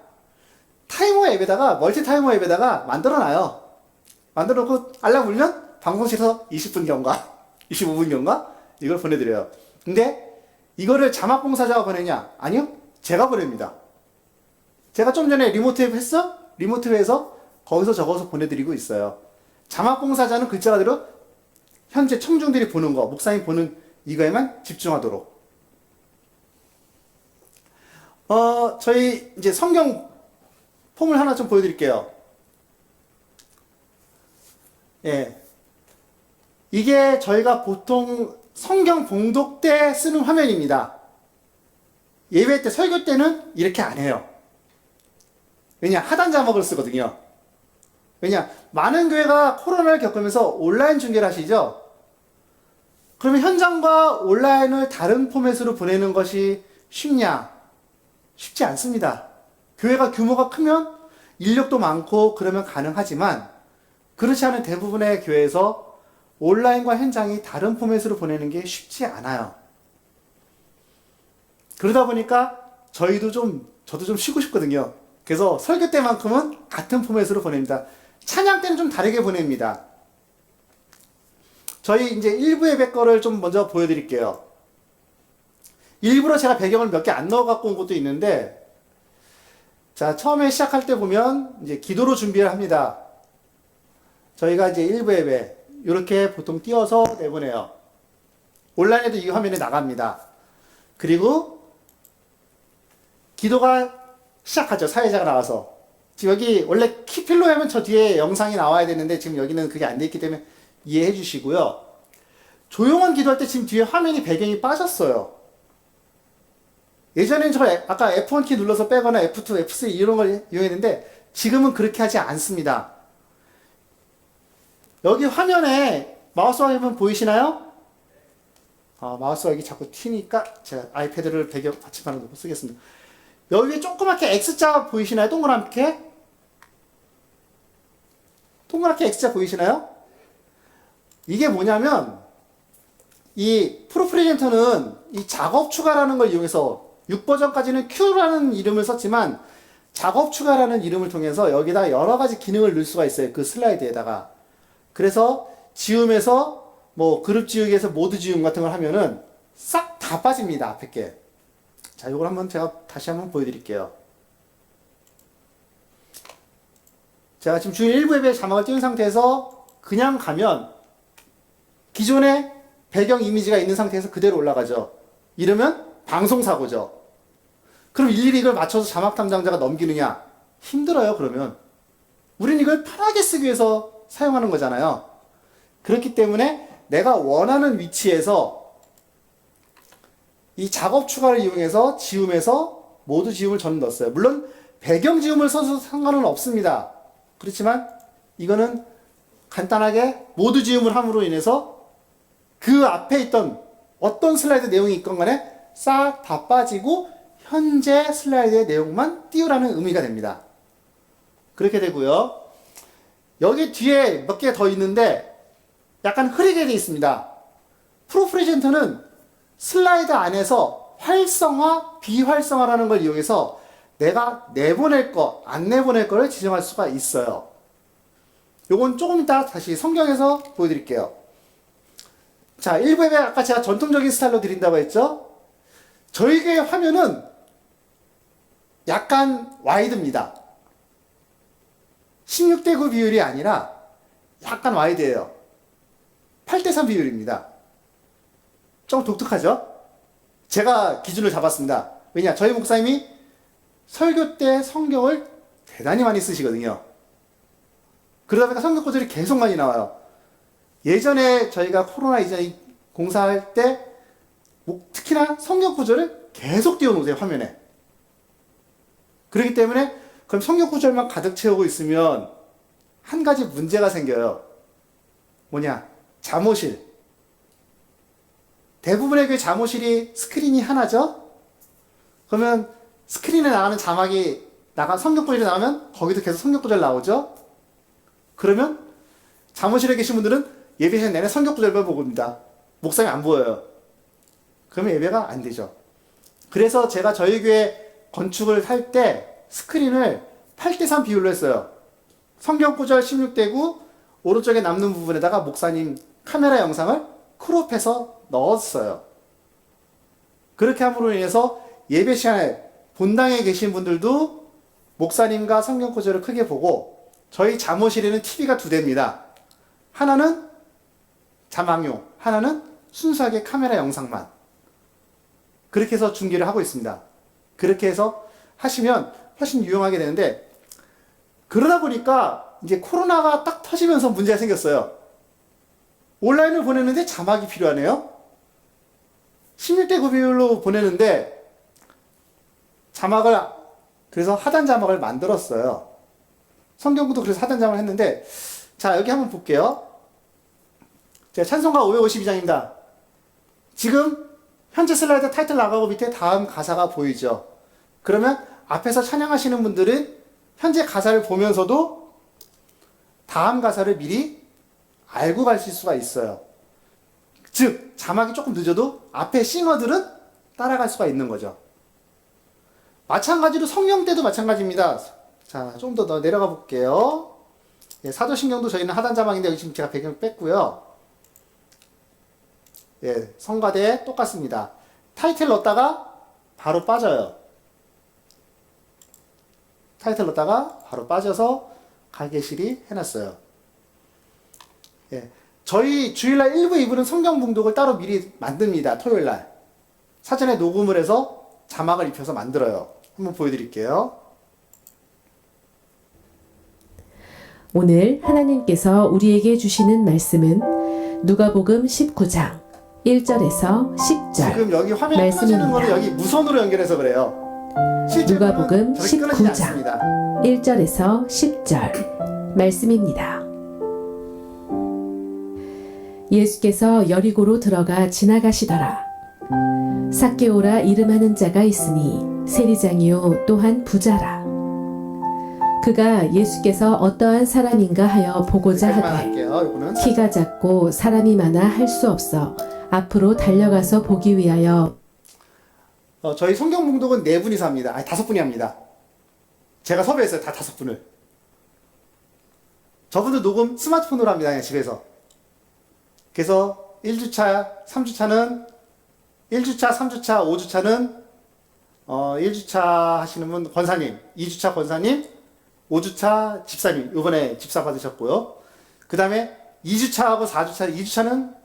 타이머 앱에다가, 멀티 타이머 앱에다가 만들어놔요. 만들어놓고 알람 울면 방송실에서 20분경과 25분경과 이걸 보내드려요. 근데 이거를 자막봉사자가 보내냐? 아니요. 제가 보냅니다. 제가 좀 전에 리모트 앱 했어? 리모트 앱에서 거기서 적어서 보내드리고 있어요. 자막봉사자는 글자 그대로 현재 청중들이 보는 거, 목사님 보는 이거에만 집중하도록. 저희 이제 성경 폼을 하나 좀 보여드릴게요. 예. 이게 저희가 보통 성경 봉독 때 쓰는 화면입니다. 예배 때, 설교 때는 이렇게 안 해요. 왜냐? 하단 자막을 쓰거든요. 왜냐? 많은 교회가 코로나를 겪으면서 온라인 중계를 하시죠? 그러면 현장과 온라인을 다른 포맷으로 보내는 것이 쉽냐? 쉽지 않습니다. 교회가 규모가 크면 인력도 많고 그러면 가능하지만 그렇지 않은 대부분의 교회에서 온라인과 현장이 다른 포맷으로 보내는 게 쉽지 않아요. 그러다 보니까 저도 좀 쉬고 싶거든요. 그래서 설교 때만큼은 같은 포맷으로 보냅니다. 찬양 때는 좀 다르게 보냅니다. 저희 이제 일부 예배 거를 좀 먼저 보여드릴게요. 일부러 제가 배경을 몇 개 안 넣어 갖고 온 것도 있는데, 자, 처음에 시작할 때 보면 이제 기도로 준비를 합니다. 저희가 이제 일부 예배 이렇게 보통 띄워서 내보내요. 온라인에도 이 화면에 나갑니다. 그리고 기도가 시작하죠. 사회자가 나와서. 지금 여기 원래 키필로 하면 저 뒤에 영상이 나와야 되는데 지금 여기는 그게 안 돼 있기 때문에 이해해 주시고요. 조용한 기도할 때 지금 뒤에 화면이 배경이 빠졌어요. 예전엔 저 아까 F1 키 눌러서 빼거나 F2, F3 이런 걸 이용했는데 지금은 그렇게 하지 않습니다. 여기 화면에 마우스가 한번 보이시나요? 마우스가 여기 자꾸 튀니까 제가 아이패드를 배경 받침판으로 쓰겠습니다. 여기 조그맣게 X자 보이시나요? 동그랗게? 동그랗게 X자 보이시나요? 이게 뭐냐면 이 프로프레젠터는 이 작업 추가라는 걸 이용해서 6버전까지는 Q라는 이름을 썼지만 작업 추가라는 이름을 통해서 여기다 여러 가지 기능을 넣을 수가 있어요. 그 슬라이드에다가. 그래서 지움에서 뭐 그룹 지우기에서 모드 지움 같은 걸 하면은 싹 다 빠집니다. 앞에 게. 자, 이걸 한번 제가 다시 한번 보여드릴게요. 제가 지금 주일 1부 예배 자막을 띄운 상태에서 그냥 가면 기존에 배경 이미지가 있는 상태에서 그대로 올라가죠. 이러면 방송사고죠. 그럼 일일이 이걸 맞춰서 자막 담당자가 넘기느냐? 힘들어요, 그러면. 우린 이걸 편하게 쓰기 위해서 사용하는 거잖아요. 그렇기 때문에 내가 원하는 위치에서 이 작업 추가를 이용해서 지움에서 모두 지움을 저는 넣었어요. 물론 배경 지움을 써서 상관은 없습니다. 그렇지만 이거는 간단하게 모두 지움을 함으로 인해서 그 앞에 있던 어떤 슬라이드 내용이 있건 간에 싹 다 빠지고 현재 슬라이드의 내용만 띄우라는 의미가 됩니다. 그렇게 되고요. 여기 뒤에 몇 개 더 있는데 약간 흐리게 되어 있습니다. 프로프레젠터는 슬라이드 안에서 활성화, 비활성화라는 걸 이용해서 내가 내보낼 거, 안 내보낼 거를 지정할 수가 있어요. 요건 조금 이따 다시 성경에서 보여드릴게요. 자, 1부 예배 아까 제가 전통적인 스타일로 드린다고 했죠? 저희 교회 화면은 약간 와이드입니다. 16대 9 비율이 아니라 약간 와이드예요. 8대 3 비율입니다. 좀 독특하죠? 제가 기준을 잡았습니다. 왜냐? 저희 목사님이 설교 때 성경을 대단히 많이 쓰시거든요. 그러다 보니까 성경 구절이 계속 많이 나와요. 예전에 저희가 코로나 이전에 공사할 때 특히나 성경 구절을 계속 띄워놓으세요, 화면에. 그렇기 때문에 그럼 성경 구절만 가득 채우고 있으면 한 가지 문제가 생겨요. 뭐냐? 잠옷실. 대부분의 교회 잠옷실이 스크린이 하나죠? 그러면 스크린에 나가는 자막이 성경 구절이 나가면 거기도 계속 성경 구절 나오죠? 그러면 잠옷실에 계신 분들은 예배 시간 내내 성경 구절만 보고 입니다. 목사님 안 보여요. 그러면 예배가 안 되죠. 그래서 제가 저희 교회 건축을 할 때 스크린을 8대 3 비율로 했어요. 성경 구절 16대 9, 오른쪽에 남는 부분에다가 목사님 카메라 영상을 크롭해서 넣었어요. 그렇게 함으로 인해서 예배 시간에 본당에 계신 분들도 목사님과 성경 구절을 크게 보고 저희 잠옷실에는 TV가 2대입니다. 하나는 자막용, 하나는 순수하게 카메라 영상만. 그렇게 해서 중계를 하고 있습니다. 그렇게 해서 하시면 훨씬 유용하게 되는데 그러다 보니까 이제 코로나가 딱 터지면서 문제가 생겼어요. 온라인을 보내는데 자막이 필요하네요. 16대 9비율로 보내는데 자막을 그래서 하단 자막을 만들었어요. 성경구도 그래서 하단 자막을 했는데 자 여기 한번 볼게요. 제가 찬송가 552장입니다. 지금 현재 슬라이드 타이틀 나가고 밑에 다음 가사가 보이죠. 그러면 앞에서 찬양하시는 분들은 현재 가사를 보면서도 다음 가사를 미리 알고 가실 수가 있어요. 즉 자막이 조금 늦어도 앞에 싱어들은 따라갈 수가 있는 거죠. 마찬가지로 성령 때도 마찬가지입니다. 자, 좀 더 내려가 볼게요. 예, 사도신경도 저희는 하단 자막인데 여기 지금 제가 배경 뺐고요. 예, 성가대 똑같습니다. 타이틀 넣었다가 바로 빠져요. 타이틀 넣었다가 바로 빠져서 가게실이 해놨어요. 예, 저희 주일날 1부, 2부는 성경 봉독을 따로 미리 만듭니다. 토요일날. 사전에 녹음을 해서 자막을 입혀서 만들어요. 한번 보여드릴게요. 오늘 하나님께서 우리에게 주시는 말씀은 누가복음 19장 1절에서 10절 지금 여기 화면에 말씀입니다. 꺼지는 거는 여기 무선으로 연결해서 그래요. 누가복음 저렇게 끊어지지 19장 않습니다. 1절에서 10절 말씀입니다. 예수께서 여리고로 들어가 지나가시더라. 삭개오라 이름하는 자가 있으니 세리장이요 또한 부자라. 그가 예수께서 어떠한 사람인가 하여 보고자 여기까지만 하되 할게요. 이거는 키가 작고 사람이 많아 할 수 없어 앞으로 달려가서 보기 위하여 저희 성경 봉독은 4분이서 합니다. 아니 5분이 합니다. 제가 섭외했어요. 다 5분을. 저분들 녹음 스마트폰으로 합니다. 그냥 집에서. 그래서 1주차, 3주차는 1주차, 3주차, 5주차는 1주차 하시는 분 권사님, 2주차 권사님, 5주차 집사님. 이번에 집사 받으셨고요. 그 다음에 2주차하고 4주차, 2주차는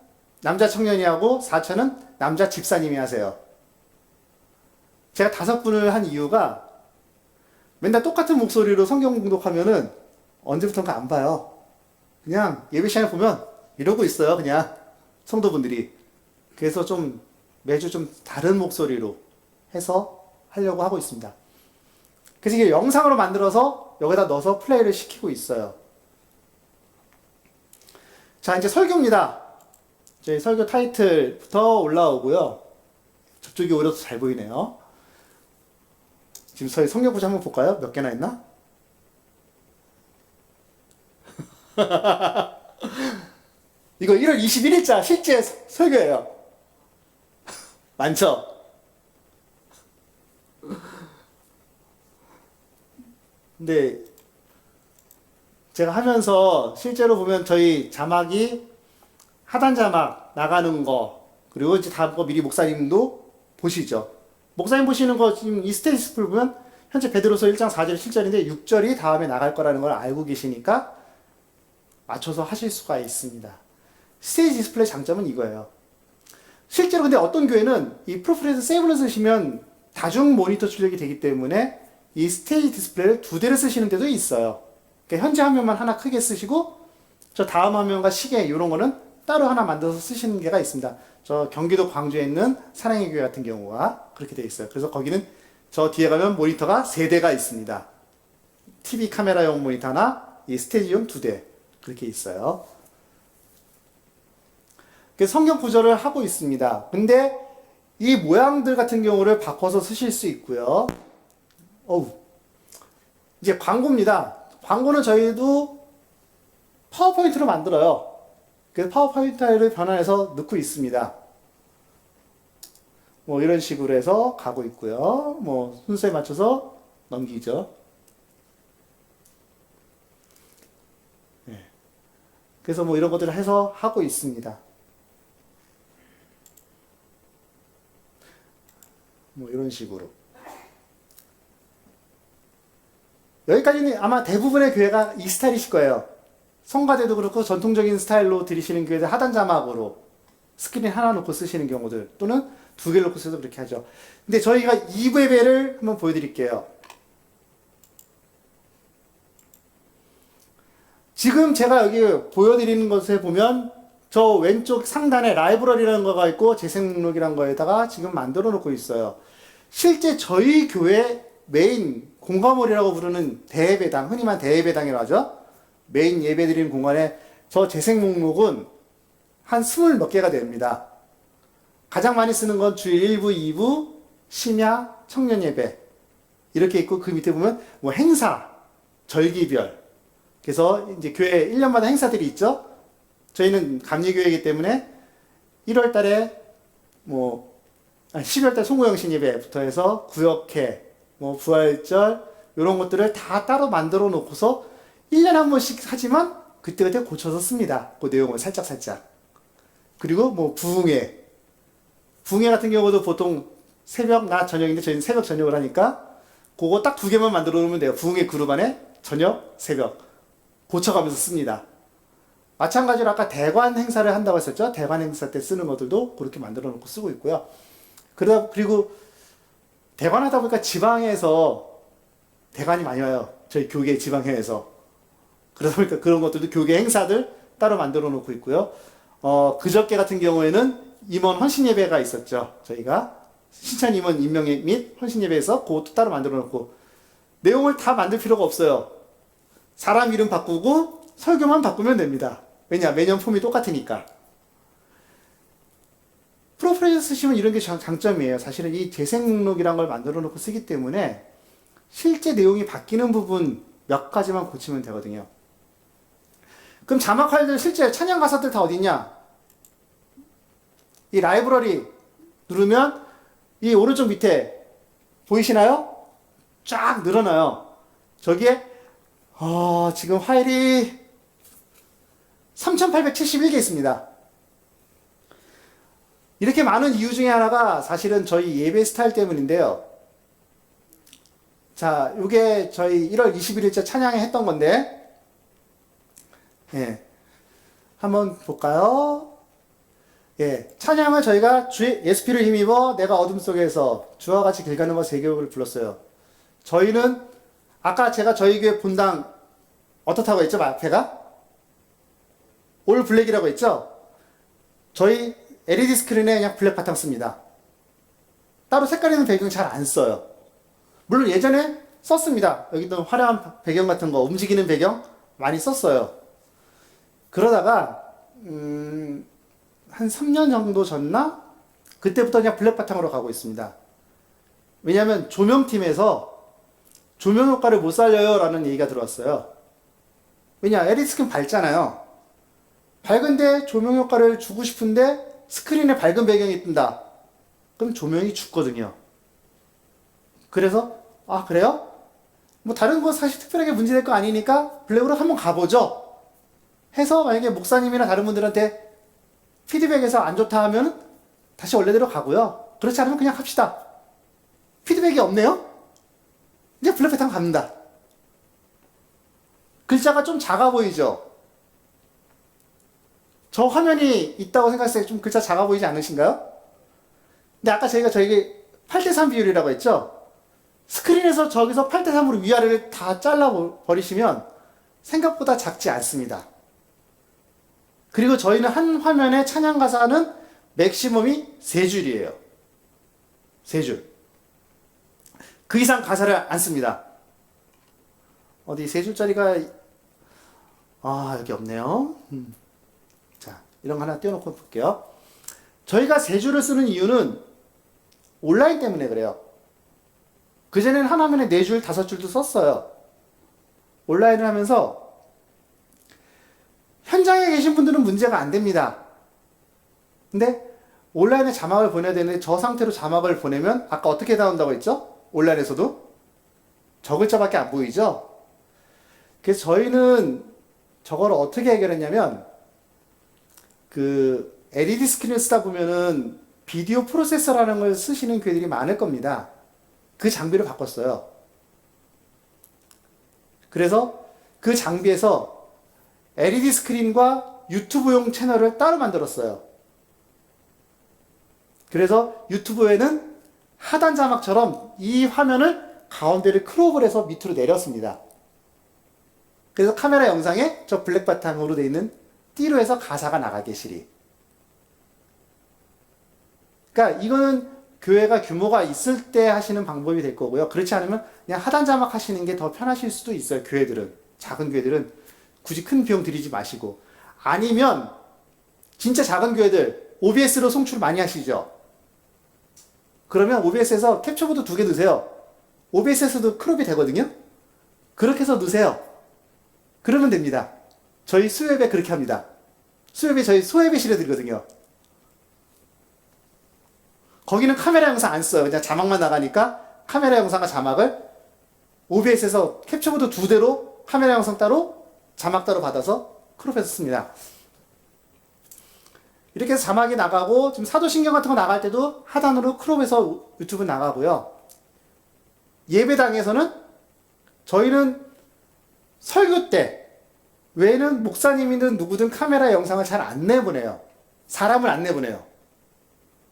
남자 청년이 하고 4차는 남자 집사님이 하세요. 제가 5분을 한 이유가 맨날 똑같은 목소리로 성경 공독하면은 언제부턴가 안 봐요. 그냥 예배 시간에 보면 이러고 있어요. 그냥 성도분들이. 그래서 좀 매주 좀 다른 목소리로 해서 하려고 하고 있습니다. 그래서 이게 영상으로 만들어서 여기다 넣어서 플레이를 시키고 있어요. 자, 이제 설교입니다. 저희 설교 타이틀부터 올라오고요. 저쪽이 오히려 더 잘 보이네요. 지금 저희 성경구절 한번 볼까요? 몇 개나 있나? 이거 1월 21일자 실제 설교예요. 많죠? 근데 제가 하면서 실제로 보면 저희 자막이 하단 자막 나가는 거 그리고 이제 다음 거 미리 목사님도 보시죠. 목사님 보시는 거 지금 이 스테이지 디스플레이 보면 현재 베드로서 1장 4절 7절인데 6절이 다음에 나갈 거라는 걸 알고 계시니까 맞춰서 하실 수가 있습니다. 스테이지 디스플레이 장점은 이거예요. 실제로 근데 어떤 교회는 이 프로프레스 세이브를 쓰시면 다중 모니터 출력이 되기 때문에 이 스테이지 디스플레이를 2대를 쓰시는 데도 있어요. 그러니까 현재 화면만 하나 크게 쓰시고 저 다음 화면과 시계 이런 거는 따로 하나 만들어서 쓰시는 게가 있습니다. 저 경기도 광주에 있는 사랑의 교회 같은 경우가 그렇게 되어 있어요. 그래서 거기는 저 뒤에 가면 모니터가 3대가 있습니다. TV 카메라용 모니터나 이 스테이지용 2대 그렇게 있어요. 그래서 성경 구절을 하고 있습니다. 근데 이 모양들 같은 경우를 바꿔서 쓰실 수 있고요. 이제 광고입니다. 광고는 저희도 파워포인트로 만들어요. 그래서 파워포인트를 변환해서 넣고 있습니다. 뭐 이런 식으로 해서 가고 있고요. 뭐 순서에 맞춰서 넘기죠. 네. 그래서 뭐 이런 것들을 해서 하고 있습니다. 뭐 이런 식으로. 여기까지는 아마 대부분의 교회가 이 스타일이실 거예요. 성가대도 그렇고 전통적인 스타일로 드리시는 교회들 하단 자막으로 스크린 하나 놓고 쓰시는 경우들 또는 두 개를 놓고 써서 그렇게 하죠. 근데 저희가 2부 예배를 한번 보여드릴게요. 지금 제가 여기 보여드리는 것에 보면 저 왼쪽 상단에 라이브러리라는 거가 있고 재생 목록이라는 거에다가 지금 만들어 놓고 있어요. 실제 저희 교회 메인 공과몰이라고 부르는 대예배당, 흔히 말 대예배당이라고 하죠. 메인 예배 드리는 공간에 저 재생 목록은 한 20 몇 개가 됩니다. 가장 많이 쓰는 건 주일 1부, 2부, 심야, 청년 예배 이렇게 있고 그 밑에 보면 뭐 행사, 절기별. 그래서 이제 교회 1년마다 행사들이 있죠. 저희는 감리교회이기 때문에 1월 달에 뭐 12월 달 송구영신 예배부터 해서 구역회, 뭐 부활절 이런 것들을 다 따로 만들어 놓고서 1년에 한 번씩 하지만 그때그때 고쳐서 씁니다. 그 내용을 살짝살짝. 그리고 뭐 부흥회. 부흥회 같은 경우도 보통 새벽, 낮, 저녁인데 저희는 새벽, 저녁을 하니까 그거 딱 2개만 만들어 놓으면 돼요. 부흥회 그룹 안에 저녁, 새벽. 고쳐가면서 씁니다. 마찬가지로 아까 대관 행사를 한다고 했었죠. 대관 행사 때 쓰는 것들도 그렇게 만들어 놓고 쓰고 있고요. 그리고 대관하다 보니까 지방에서 대관이 많이 와요. 저희 교계 지방회에서. 그러다 보니까 그런 것들도 교계 행사들 따로 만들어 놓고 있고요. 그저께 같은 경우에는 임원 헌신 예배가 있었죠. 저희가 신천 임원 임명 및 헌신 예배에서 그것도 따로 만들어 놓고 내용을 다 만들 필요가 없어요. 사람 이름 바꾸고 설교만 바꾸면 됩니다. 왜냐? 매년 폼이 똑같으니까. 프로프레이저 쓰시면 이런 게 장점이에요. 사실은 이 재생 목록이란 걸 만들어 놓고 쓰기 때문에 실제 내용이 바뀌는 부분 몇 가지만 고치면 되거든요. 그럼 자막 파일들 실제 찬양 가사들 다 어딨냐? 이 라이브러리 누르면 이 오른쪽 밑에 보이시나요? 쫙 늘어나요. 저기에 지금 파일이 3871개 있습니다. 이렇게 많은 이유 중에 하나가 사실은 저희 예배 스타일 때문인데요. 자, 이게 저희 1월 21일째 찬양에 했던 건데, 예. 한번 볼까요? 예. 찬양을 저희가 주의 예수피를 힘입어 내가 어둠 속에서 주와 같이 길 가는 것 세 곡을 불렀어요. 저희는 아까 제가 저희 교회 본당 어떻다고 했죠? 앞에가? 올 블랙이라고 했죠? 저희 LED 스크린에 그냥 블랙 바탕 씁니다. 따로 색깔 있는 배경 잘 안 써요. 물론 예전에 썼습니다. 여기도 화려한 배경 같은 거, 움직이는 배경 많이 썼어요. 그러다가 한 3년 정도 전나? 그때부터 그냥 블랙 바탕으로 가고 있습니다. 왜냐하면 조명팀에서 조명 효과를 못 살려요 라는 얘기가 들어왔어요. 왜냐? LED 스크린 밝잖아요. 밝은데 조명 효과를 주고 싶은데 스크린에 밝은 배경이 뜬다. 그럼 조명이 죽거든요. 그래서 그래요? 뭐 다른 거 사실 특별하게 문제될 거 아니니까 블랙으로 한번 가보죠. 해서 만약에 목사님이나 다른 분들한테 피드백에서 안 좋다 하면 다시 원래대로 가고요. 그렇지 않으면 그냥 합시다. 피드백이 없네요? 이제 블랙 바탕 갑니다. 글자가 좀 작아 보이죠? 저 화면이 있다고 생각했을 때 좀 글자 작아 보이지 않으신가요? 근데 아까 저희가 8:3 비율이라고 했죠? 스크린에서 저기서 8:3으로 위아래를 다 잘라버리시면 생각보다 작지 않습니다. 그리고 저희는 한 화면에 찬양 가사는 맥시멈이 3줄이에요. 3줄. 그 이상 가사를 안 씁니다. 어디 3줄짜리가 여기 없네요. 자, 이런 거 하나 띄워놓고 볼게요. 저희가 3줄을 쓰는 이유는 온라인 때문에 그래요. 그전에는 한 화면에 4줄, 5줄도 썼어요. 온라인을 하면서 현장에 계신 분들은 문제가 안 됩니다. 근데 온라인에 자막을 보내야 되는데 저 상태로 자막을 보내면 아까 어떻게 나온다고 했죠? 온라인에서도 저 글자밖에 안 보이죠? 그래서 저희는 저걸 어떻게 해결했냐면 그 LED 스크린을 쓰다 보면은 비디오 프로세서라는 걸 쓰시는 교회들이 많을 겁니다. 그 장비를 바꿨어요. 그래서 그 장비에서 LED 스크린과 유튜브용 채널을 따로 만들었어요. 그래서 유튜브에는 하단 자막처럼 이 화면을 가운데를 크롭을 해서 밑으로 내렸습니다. 그래서 카메라 영상에 저 블랙 바탕으로 되어 있는 띠로 해서 가사가 나가게 시리. 그러니까 이거는 교회가 규모가 있을 때 하시는 방법이 될 거고요. 그렇지 않으면 그냥 하단 자막 하시는 게 더 편하실 수도 있어요. 교회들은. 작은 교회들은 굳이 큰 비용 들이지 마시고. 아니면 진짜 작은 교회들 OBS로 송출 많이 하시죠. 그러면 OBS에서 캡처보드 2개 넣으세요. OBS에서도 크롭이 되거든요. 그렇게 해서 넣으세요. 그러면 됩니다. 저희 수협에 그렇게 합니다. 수협에 저희 소예배실에 드리거든요. 거기는 카메라 영상 안 써요. 그냥 자막만 나가니까 카메라 영상과 자막을 OBS에서 캡처보드 2대로 카메라 영상 따로 자막 따로 받아서 크롭해서 씁니다. 이렇게 해서 자막이 나가고 지금 사도신경 같은 거 나갈 때도 하단으로 크롭해서 유튜브 나가고요. 예배당에서는 저희는 설교 때 외에는 목사님이든 누구든 카메라 영상을 잘 안 내보내요. 사람을 안 내보내요.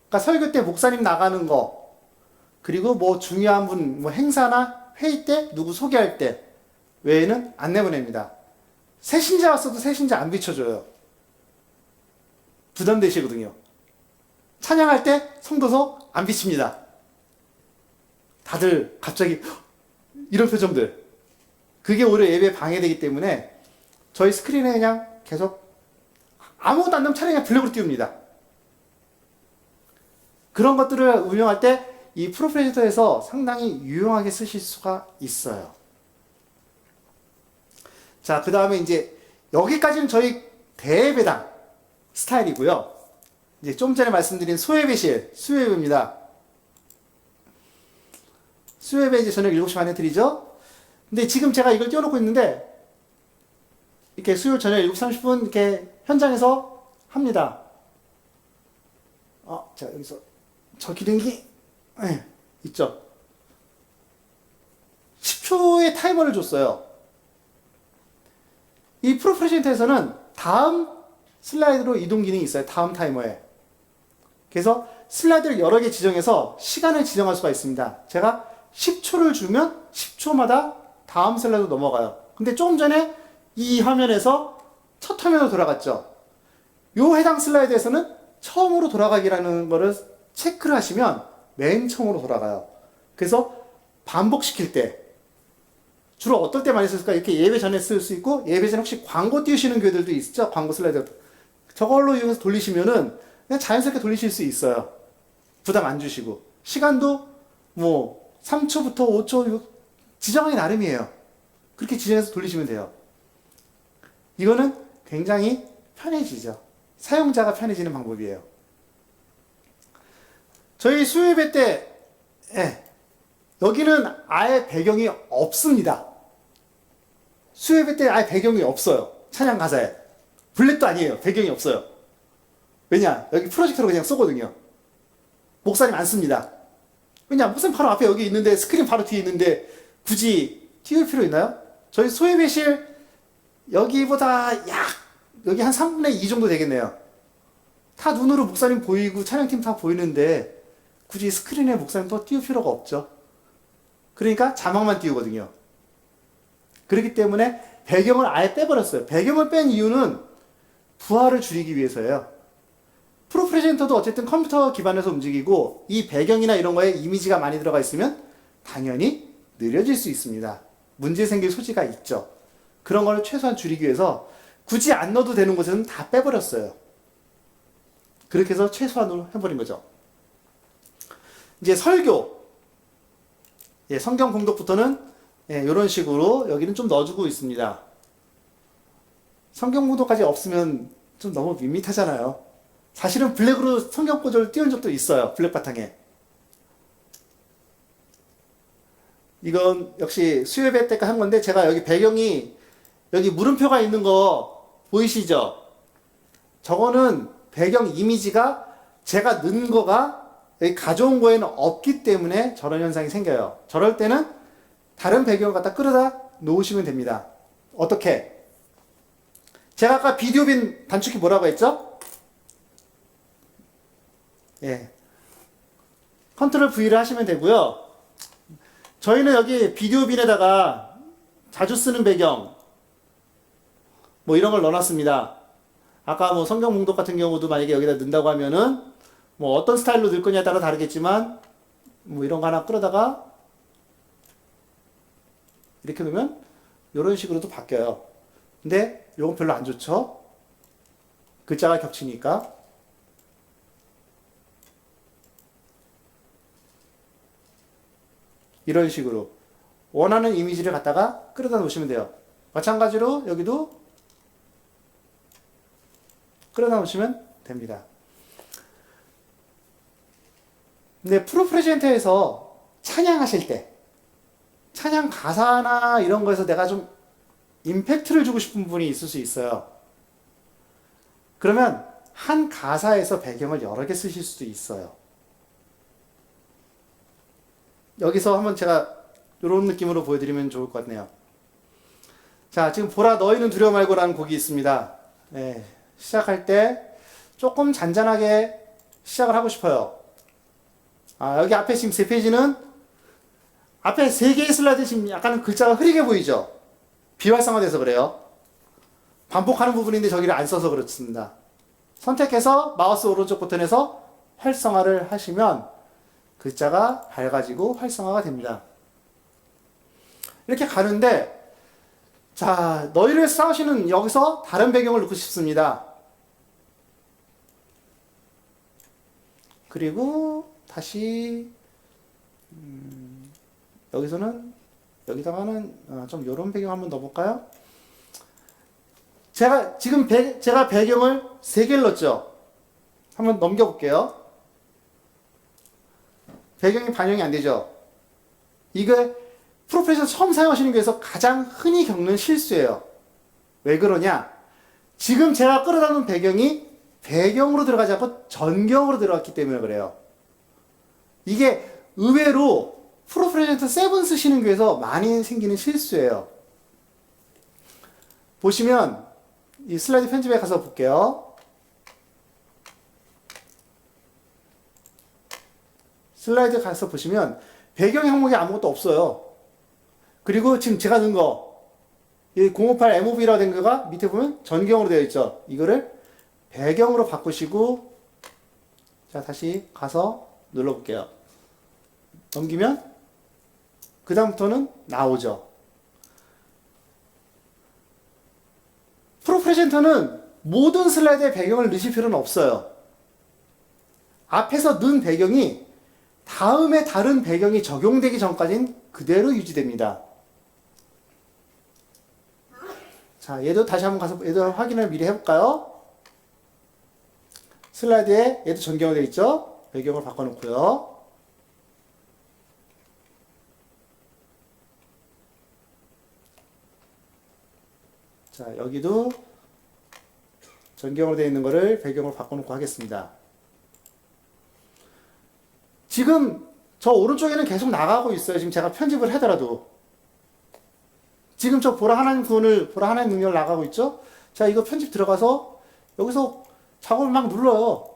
그러니까 설교 때 목사님 나가는 거, 그리고 뭐 중요한 분, 뭐 행사나 회의 때 누구 소개할 때 외에는 안 내보냅니다. 새신자 왔어도 새신자 안 비춰줘요. 부담되시거든요. 찬양할 때 성도서 안 비칩니다. 다들 갑자기 이런 표정들. 그게 오히려 예배에 방해되기 때문에 저희 스크린에 그냥 계속 아무것도 안 나면 차라리 그냥 블랙으로 띄웁니다. 그런 것들을 운영할 때 이 프로프레젠터에서 상당히 유용하게 쓰실 수가 있어요. 자, 그 다음에 이제 여기까지는 저희 대예배당 스타일이고요. 이제 좀 전에 말씀드린 소예배실, 수예배입니다. 수예배 이제 저녁 7시 반에 드리죠. 근데 지금 제가 이걸 띄워놓고 있는데 이렇게 수요일 저녁 7시 30분 이렇게 현장에서 합니다. 자, 여기서 저 기능이 있죠. 10초의 타이머를 줬어요. 이 프로프레젠터에서는 다음 슬라이드로 이동 기능이 있어요. 다음 타이머에. 그래서 슬라이드를 여러 개 지정해서 시간을 지정할 수가 있습니다. 제가 10초를 주면 10초마다 다음 슬라이드로 넘어가요. 근데 조금 전에 이 화면에서 첫 화면으로 돌아갔죠. 요 해당 슬라이드에서는 처음으로 돌아가기라는 거를 체크를 하시면 맨 처음으로 돌아가요. 그래서 반복시킬 때 주로 어떨 때 많이 쓸까? 이렇게 예배 전에 쓸 수 있고, 예배 전에 혹시 광고 띄우시는 교회들도 있죠? 광고 슬라이드. 저걸로 이용해서 돌리시면은 그냥 자연스럽게 돌리실 수 있어요. 부담 안 주시고. 시간도 뭐 3초부터 5초 지정하기 나름이에요. 그렇게 지정해서 돌리시면 돼요. 이거는 굉장히 편해지죠. 사용자가 편해지는 방법이에요. 저희 수요예배 때 여기는 아예 배경이 없습니다. 수요예배 때 아예 배경이 없어요. 찬양 가사에. 블랙도 아니에요. 배경이 없어요. 왜냐? 여기 프로젝터로 그냥 쏘거든요. 목사님 안 씁니다. 왜냐? 목사님 바로 앞에 여기 있는데, 스크린 바로 뒤에 있는데 굳이 띄울 필요 있나요? 저희 소예배실 여기보다 여기 한 3분의 2 정도 되겠네요. 다 눈으로 목사님 보이고 찬양팀 다 보이는데 굳이 스크린에 목사님 또 띄울 필요가 없죠. 그러니까 자막만 띄우거든요. 그렇기 때문에 배경을 아예 빼버렸어요. 배경을 뺀 이유는 부하를 줄이기 위해서예요. 프로프레젠터도 어쨌든 컴퓨터 기반에서 움직이고 이 배경이나 이런 거에 이미지가 많이 들어가 있으면 당연히 느려질 수 있습니다. 문제 생길 소지가 있죠. 그런 걸 최소한 줄이기 위해서 굳이 안 넣어도 되는 곳에는 다 빼버렸어요. 그렇게 해서 최소한으로 해버린 거죠. 이제 설교. 성경 봉독부터는 이런 식으로 여기는 좀 넣어주고 있습니다. 성경 봉독까지 없으면 좀 너무 밋밋하잖아요. 사실은 블랙으로 성경 구절을 띄운 적도 있어요. 블랙 바탕에. 이건 역시 수요예배 때까 한 건데, 제가 여기 배경이 여기 물음표가 있는 거 보이시죠? 저거는 배경 이미지가 제가 넣은 거가 여기 가져온 거에는 없기 때문에 저런 현상이 생겨요. 저럴 때는 다른 배경을 갖다 끌어다 놓으시면 됩니다. 어떻게? 제가 아까 비디오빈 단축키 뭐라고 했죠? 예. 컨트롤 V를 하시면 되고요. 저희는 여기 비디오빈에다가 자주 쓰는 배경 뭐 이런 걸 넣어놨습니다. 아까 뭐 성경 몽독 같은 경우도 만약에 여기다 넣는다고 하면은 뭐 어떤 스타일로 넣을 거냐에 따라 다르겠지만 뭐 이런 거 하나 끌어다가 이렇게 놓으면 이런 식으로도 바뀌어요. 근데 이건 별로 안 좋죠? 글자가 겹치니까. 이런 식으로 원하는 이미지를 갖다가 끌어다 놓으시면 돼요. 마찬가지로 여기도 끌어다 놓으시면 됩니다. 근데 프로 프레젠터에서 찬양하실 때 찬양 가사나 이런 거에서 내가 좀 임팩트를 주고 싶은 부분이 있을 수 있어요. 그러면 한 가사에서 배경을 여러 개 쓰실 수도 있어요. 여기서 한번 제가 이런 느낌으로 보여드리면 좋을 것 같네요. 자, 지금 보라 너희는 두려워 말고라는 곡이 있습니다. 네, 시작할 때 조금 잔잔하게 시작을 하고 싶어요. 여기 앞에 지금 3페이지는 앞에 3개의 슬라이드 지금 약간 글자가 흐리게 보이죠? 비활성화돼서 그래요. 반복하는 부분인데 저기를 안 써서 그렇습니다. 선택해서 마우스 오른쪽 버튼에서 활성화를 하시면 글자가 밝아지고 활성화가 됩니다. 이렇게 가는데 자, 너희를 싸우시는 여기서 다른 배경을 넣고 싶습니다. 그리고 다시 여기서는 여기다가는 좀 이런 배경 한번 넣어볼까요? 제가 지금 제가 배경을 3개를 넣었죠. 한번 넘겨볼게요. 배경이 반영이 안 되죠. 이거 프로페셔널 처음 사용하시는 거에서 가장 흔히 겪는 실수예요. 왜 그러냐? 지금 제가 끌어다 놓은 배경이 배경으로 들어가지 않고 전경으로 들어갔기 때문에 그래요. 이게 의외로 프로프레젠터 7 쓰시는 교회에서 많이 생기는 실수예요. 보시면 이 슬라이드 편집에 가서 볼게요. 슬라이드 가서 보시면 배경 항목에 아무것도 없어요. 그리고 지금 제가 넣은 거, 이 058 MOV라고 된 거가 밑에 보면 전경으로 되어 있죠. 이거를 배경으로 바꾸시고, 자, 다시 가서 눌러볼게요. 넘기면, 그 다음부터는 나오죠. 프로 프레젠터는 모든 슬라이드에 배경을 넣으실 필요는 없어요. 앞에서 넣은 배경이 다음에 다른 배경이 적용되기 전까지는 그대로 유지됩니다. 자, 얘도 다시 한번 가서 얘도 확인을 미리 해볼까요? 슬라이드에 얘도 전경으로 되어 있죠? 배경을 바꿔놓고요. 자, 여기도 전경으로 되어 있는 거를 배경으로 바꿔놓고 하겠습니다. 지금 저 오른쪽에는 계속 나가고 있어요. 지금 제가 편집을 하더라도. 지금 저 보라 하나님 구원을, 보라 하나님 능력을 나가고 있죠? 자, 이거 편집 들어가서 여기서 작업을 막 눌러요.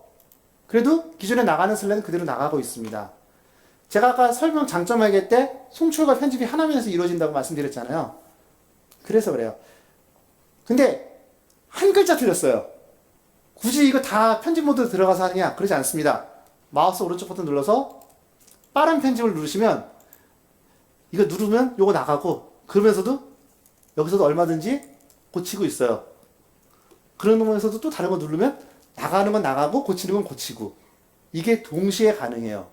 그래도 기존에 나가는 슬라이드는 그대로 나가고 있습니다. 제가 아까 설명 장점 얘기할 때 송출과 편집이 한 화면에서 이루어진다고 말씀드렸잖아요. 그래서 그래요. 근데 한 글자 틀렸어요. 굳이 이거 다 편집 모드 들어가서 하느냐? 그러지 않습니다. 마우스 오른쪽 버튼 눌러서 빠른 편집을 누르시면 이거 누르면 요거 나가고 그러면서도 여기서도 얼마든지 고치고 있어요. 그러면서도 또 다른 거 누르면 나가는 건 나가고 고치는 건 고치고 이게 동시에 가능해요.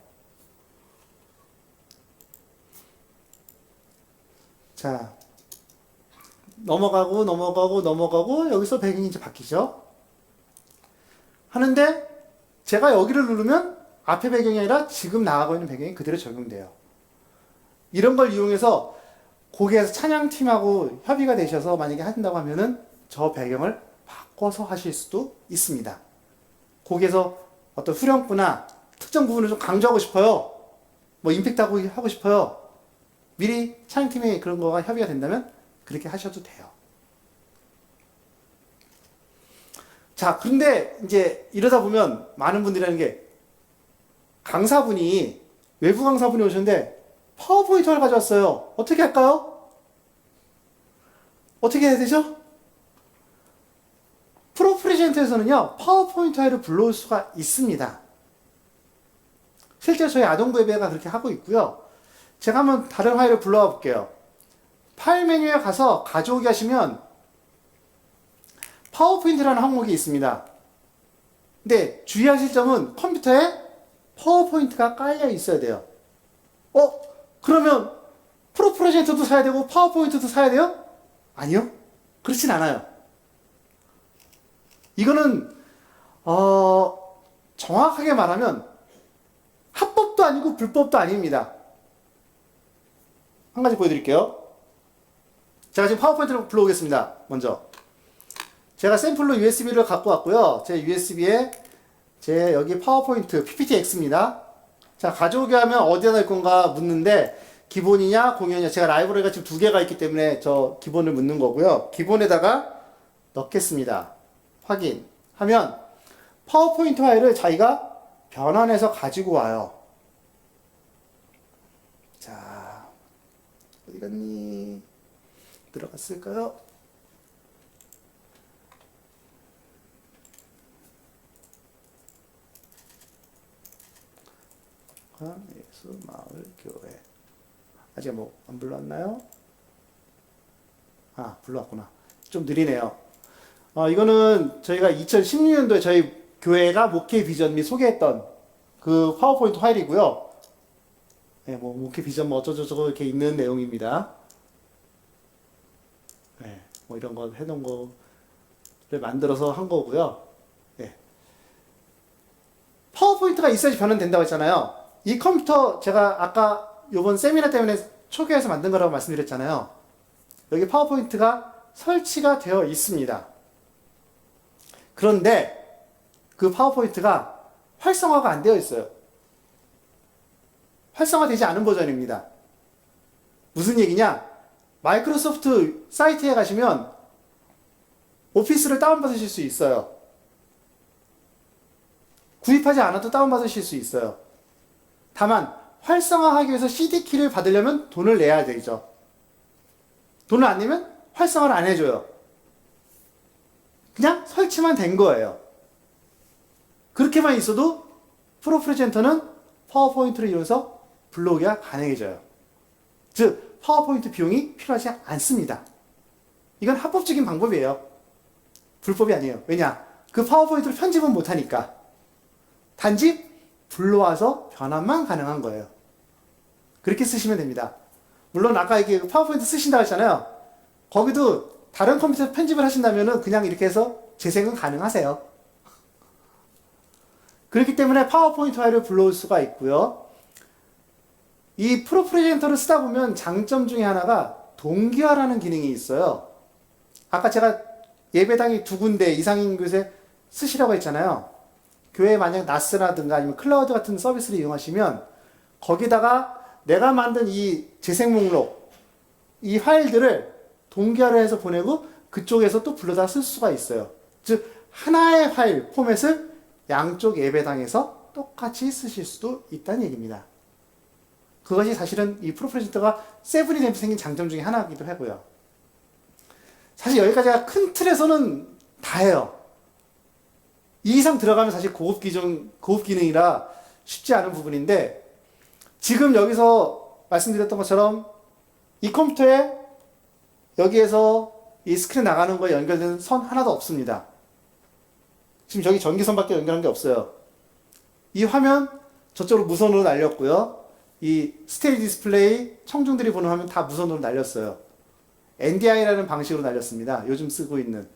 자, 넘어가고 여기서 배경이 이제 바뀌죠. 하는데 제가 여기를 누르면 앞에 배경이 아니라 지금 나가고 있는 배경이 그대로 적용돼요. 이런 걸 이용해서 거기에서 찬양팀하고 협의가 되셔서 만약에 하신다고 하면은 저 배경을 바꿔서 하실 수도 있습니다. 거기에서 어떤 후렴구나 특정 부분을 좀 강조하고 싶어요. 뭐 임팩트하고 싶어요. 미리 촬영팀에 그런 거가 협의가 된다면 그렇게 하셔도 돼요. 자, 그런데 이제 이러다 보면 많은 분들이 하는 게 강사분이 외부 강사분이 오셨는데 파워포인트를 가져왔어요. 어떻게 할까요? 어떻게 해야 되죠? 프로 프레젠터에서는요, 파워포인트 파일을 불러올 수가 있습니다. 실제 저희 아동부 예배가 그렇게 하고 있고요. 제가 한번 다른 파일을 불러와 볼게요. 파일 메뉴에 가서 가져오기 하시면 파워포인트라는 항목이 있습니다. 근데 주의하실 점은 컴퓨터에 파워포인트가 깔려 있어야 돼요. 그러면 프로 프레젠터도 사야 되고 파워포인트도 사야 돼요? 아니요. 그렇진 않아요. 이거는 정확하게 말하면 합법도 아니고 불법도 아닙니다. 한 가지 보여드릴게요. 제가 지금 파워포인트를 불러오겠습니다. 먼저 제가 샘플로 USB를 갖고 왔고요. 제 USB에 제 여기 파워포인트 PPTX입니다. 자, 가져오게 하면 어디다 넣을 건가 묻는데 기본이냐 공연이냐, 제가 라이브러리가 지금 2개가 있기 때문에 저 기본을 묻는 거고요. 기본에다가 넣겠습니다. 확인하면 파워포인트 파일을 자기가 변환해서 가지고 와요. 자, 어디 갔니? 들어갔을까요? 예수 마을 교회. 아직 뭐 안 불렀나요? 불렀구나. 좀 느리네요. 이거는 저희가 2016년도에 저희 교회가 목회 비전 및 소개했던 그 파워포인트 파일이고요. 네, 뭐 목회 비전 뭐 어쩌고저쩌고 이렇게 있는 내용입니다. 네, 뭐 이런 거 해놓은 거를 만들어서 한 거고요. 네. 파워포인트가 있어야지 변환된다고 했잖아요. 이 컴퓨터 제가 아까 요번 세미나 때문에 초기화해서 만든 거라고 말씀드렸잖아요. 여기 파워포인트가 설치가 되어 있습니다. 그런데 그 파워포인트가 활성화가 안 되어 있어요. 활성화되지 않은 버전입니다. 무슨 얘기냐? 마이크로소프트 사이트에 가시면 오피스를 다운받으실 수 있어요. 구입하지 않아도 다운받으실 수 있어요. 다만 활성화하기 위해서 CD키를 받으려면 돈을 내야 되죠. 돈을 안 내면 활성화를 안 해줘요. 그냥 설치만 된 거예요. 그렇게만 있어도 프로 프레젠터는 파워포인트를 이용해서 불러오기가 가능해져요. 즉 파워포인트 비용이 필요하지 않습니다. 이건 합법적인 방법이에요. 불법이 아니에요. 왜냐? 그 파워포인트를 편집은 못하니까. 단지 불러와서 변환만 가능한 거예요. 그렇게 쓰시면 됩니다. 물론 아까 이렇게 파워포인트 쓰신다고 했잖아요. 거기도 다른 컴퓨터 편집을 하신다면 그냥 이렇게 해서 재생은 가능하세요. 그렇기 때문에 파워포인트 파일을 불러올 수가 있고요. 이 프로 프레젠터를 쓰다 보면 장점 중에 하나가 동기화라는 기능이 있어요. 아까 제가 예배당이 2군데 이상인 곳에 쓰시라고 했잖아요. 교회에 만약 나스라든가 아니면 클라우드 같은 서비스를 이용하시면 거기다가 내가 만든 이 재생 목록, 이 파일들을 동기화를 해서 보내고 그쪽에서 또 불러다 쓸 수가 있어요. 즉 하나의 파일 포맷을 양쪽 예배당에서 똑같이 쓰실 수도 있다는 얘기입니다. 그것이 사실은 이 프로 프레젠터가 세븐이 되면서 생긴 장점 중에 하나이기도 하고요. 사실 여기까지가 큰 틀에서는 다예요. 이 이상 들어가면 사실 고급 기능이라 쉽지 않은 부분인데, 지금 여기서 말씀드렸던 것처럼 이 컴퓨터에 여기에서 이 스크린 나가는 거에 연결되는 선 하나도 없습니다. 지금 저기 전기선밖에 연결한 게 없어요. 이 화면 저쪽으로 무선으로 날렸고요. 이 스테리 디스플레이 청중들이 보는 화면 다 무선으로 날렸어요. NDI라는 방식으로 날렸습니다. 요즘 쓰고 있는.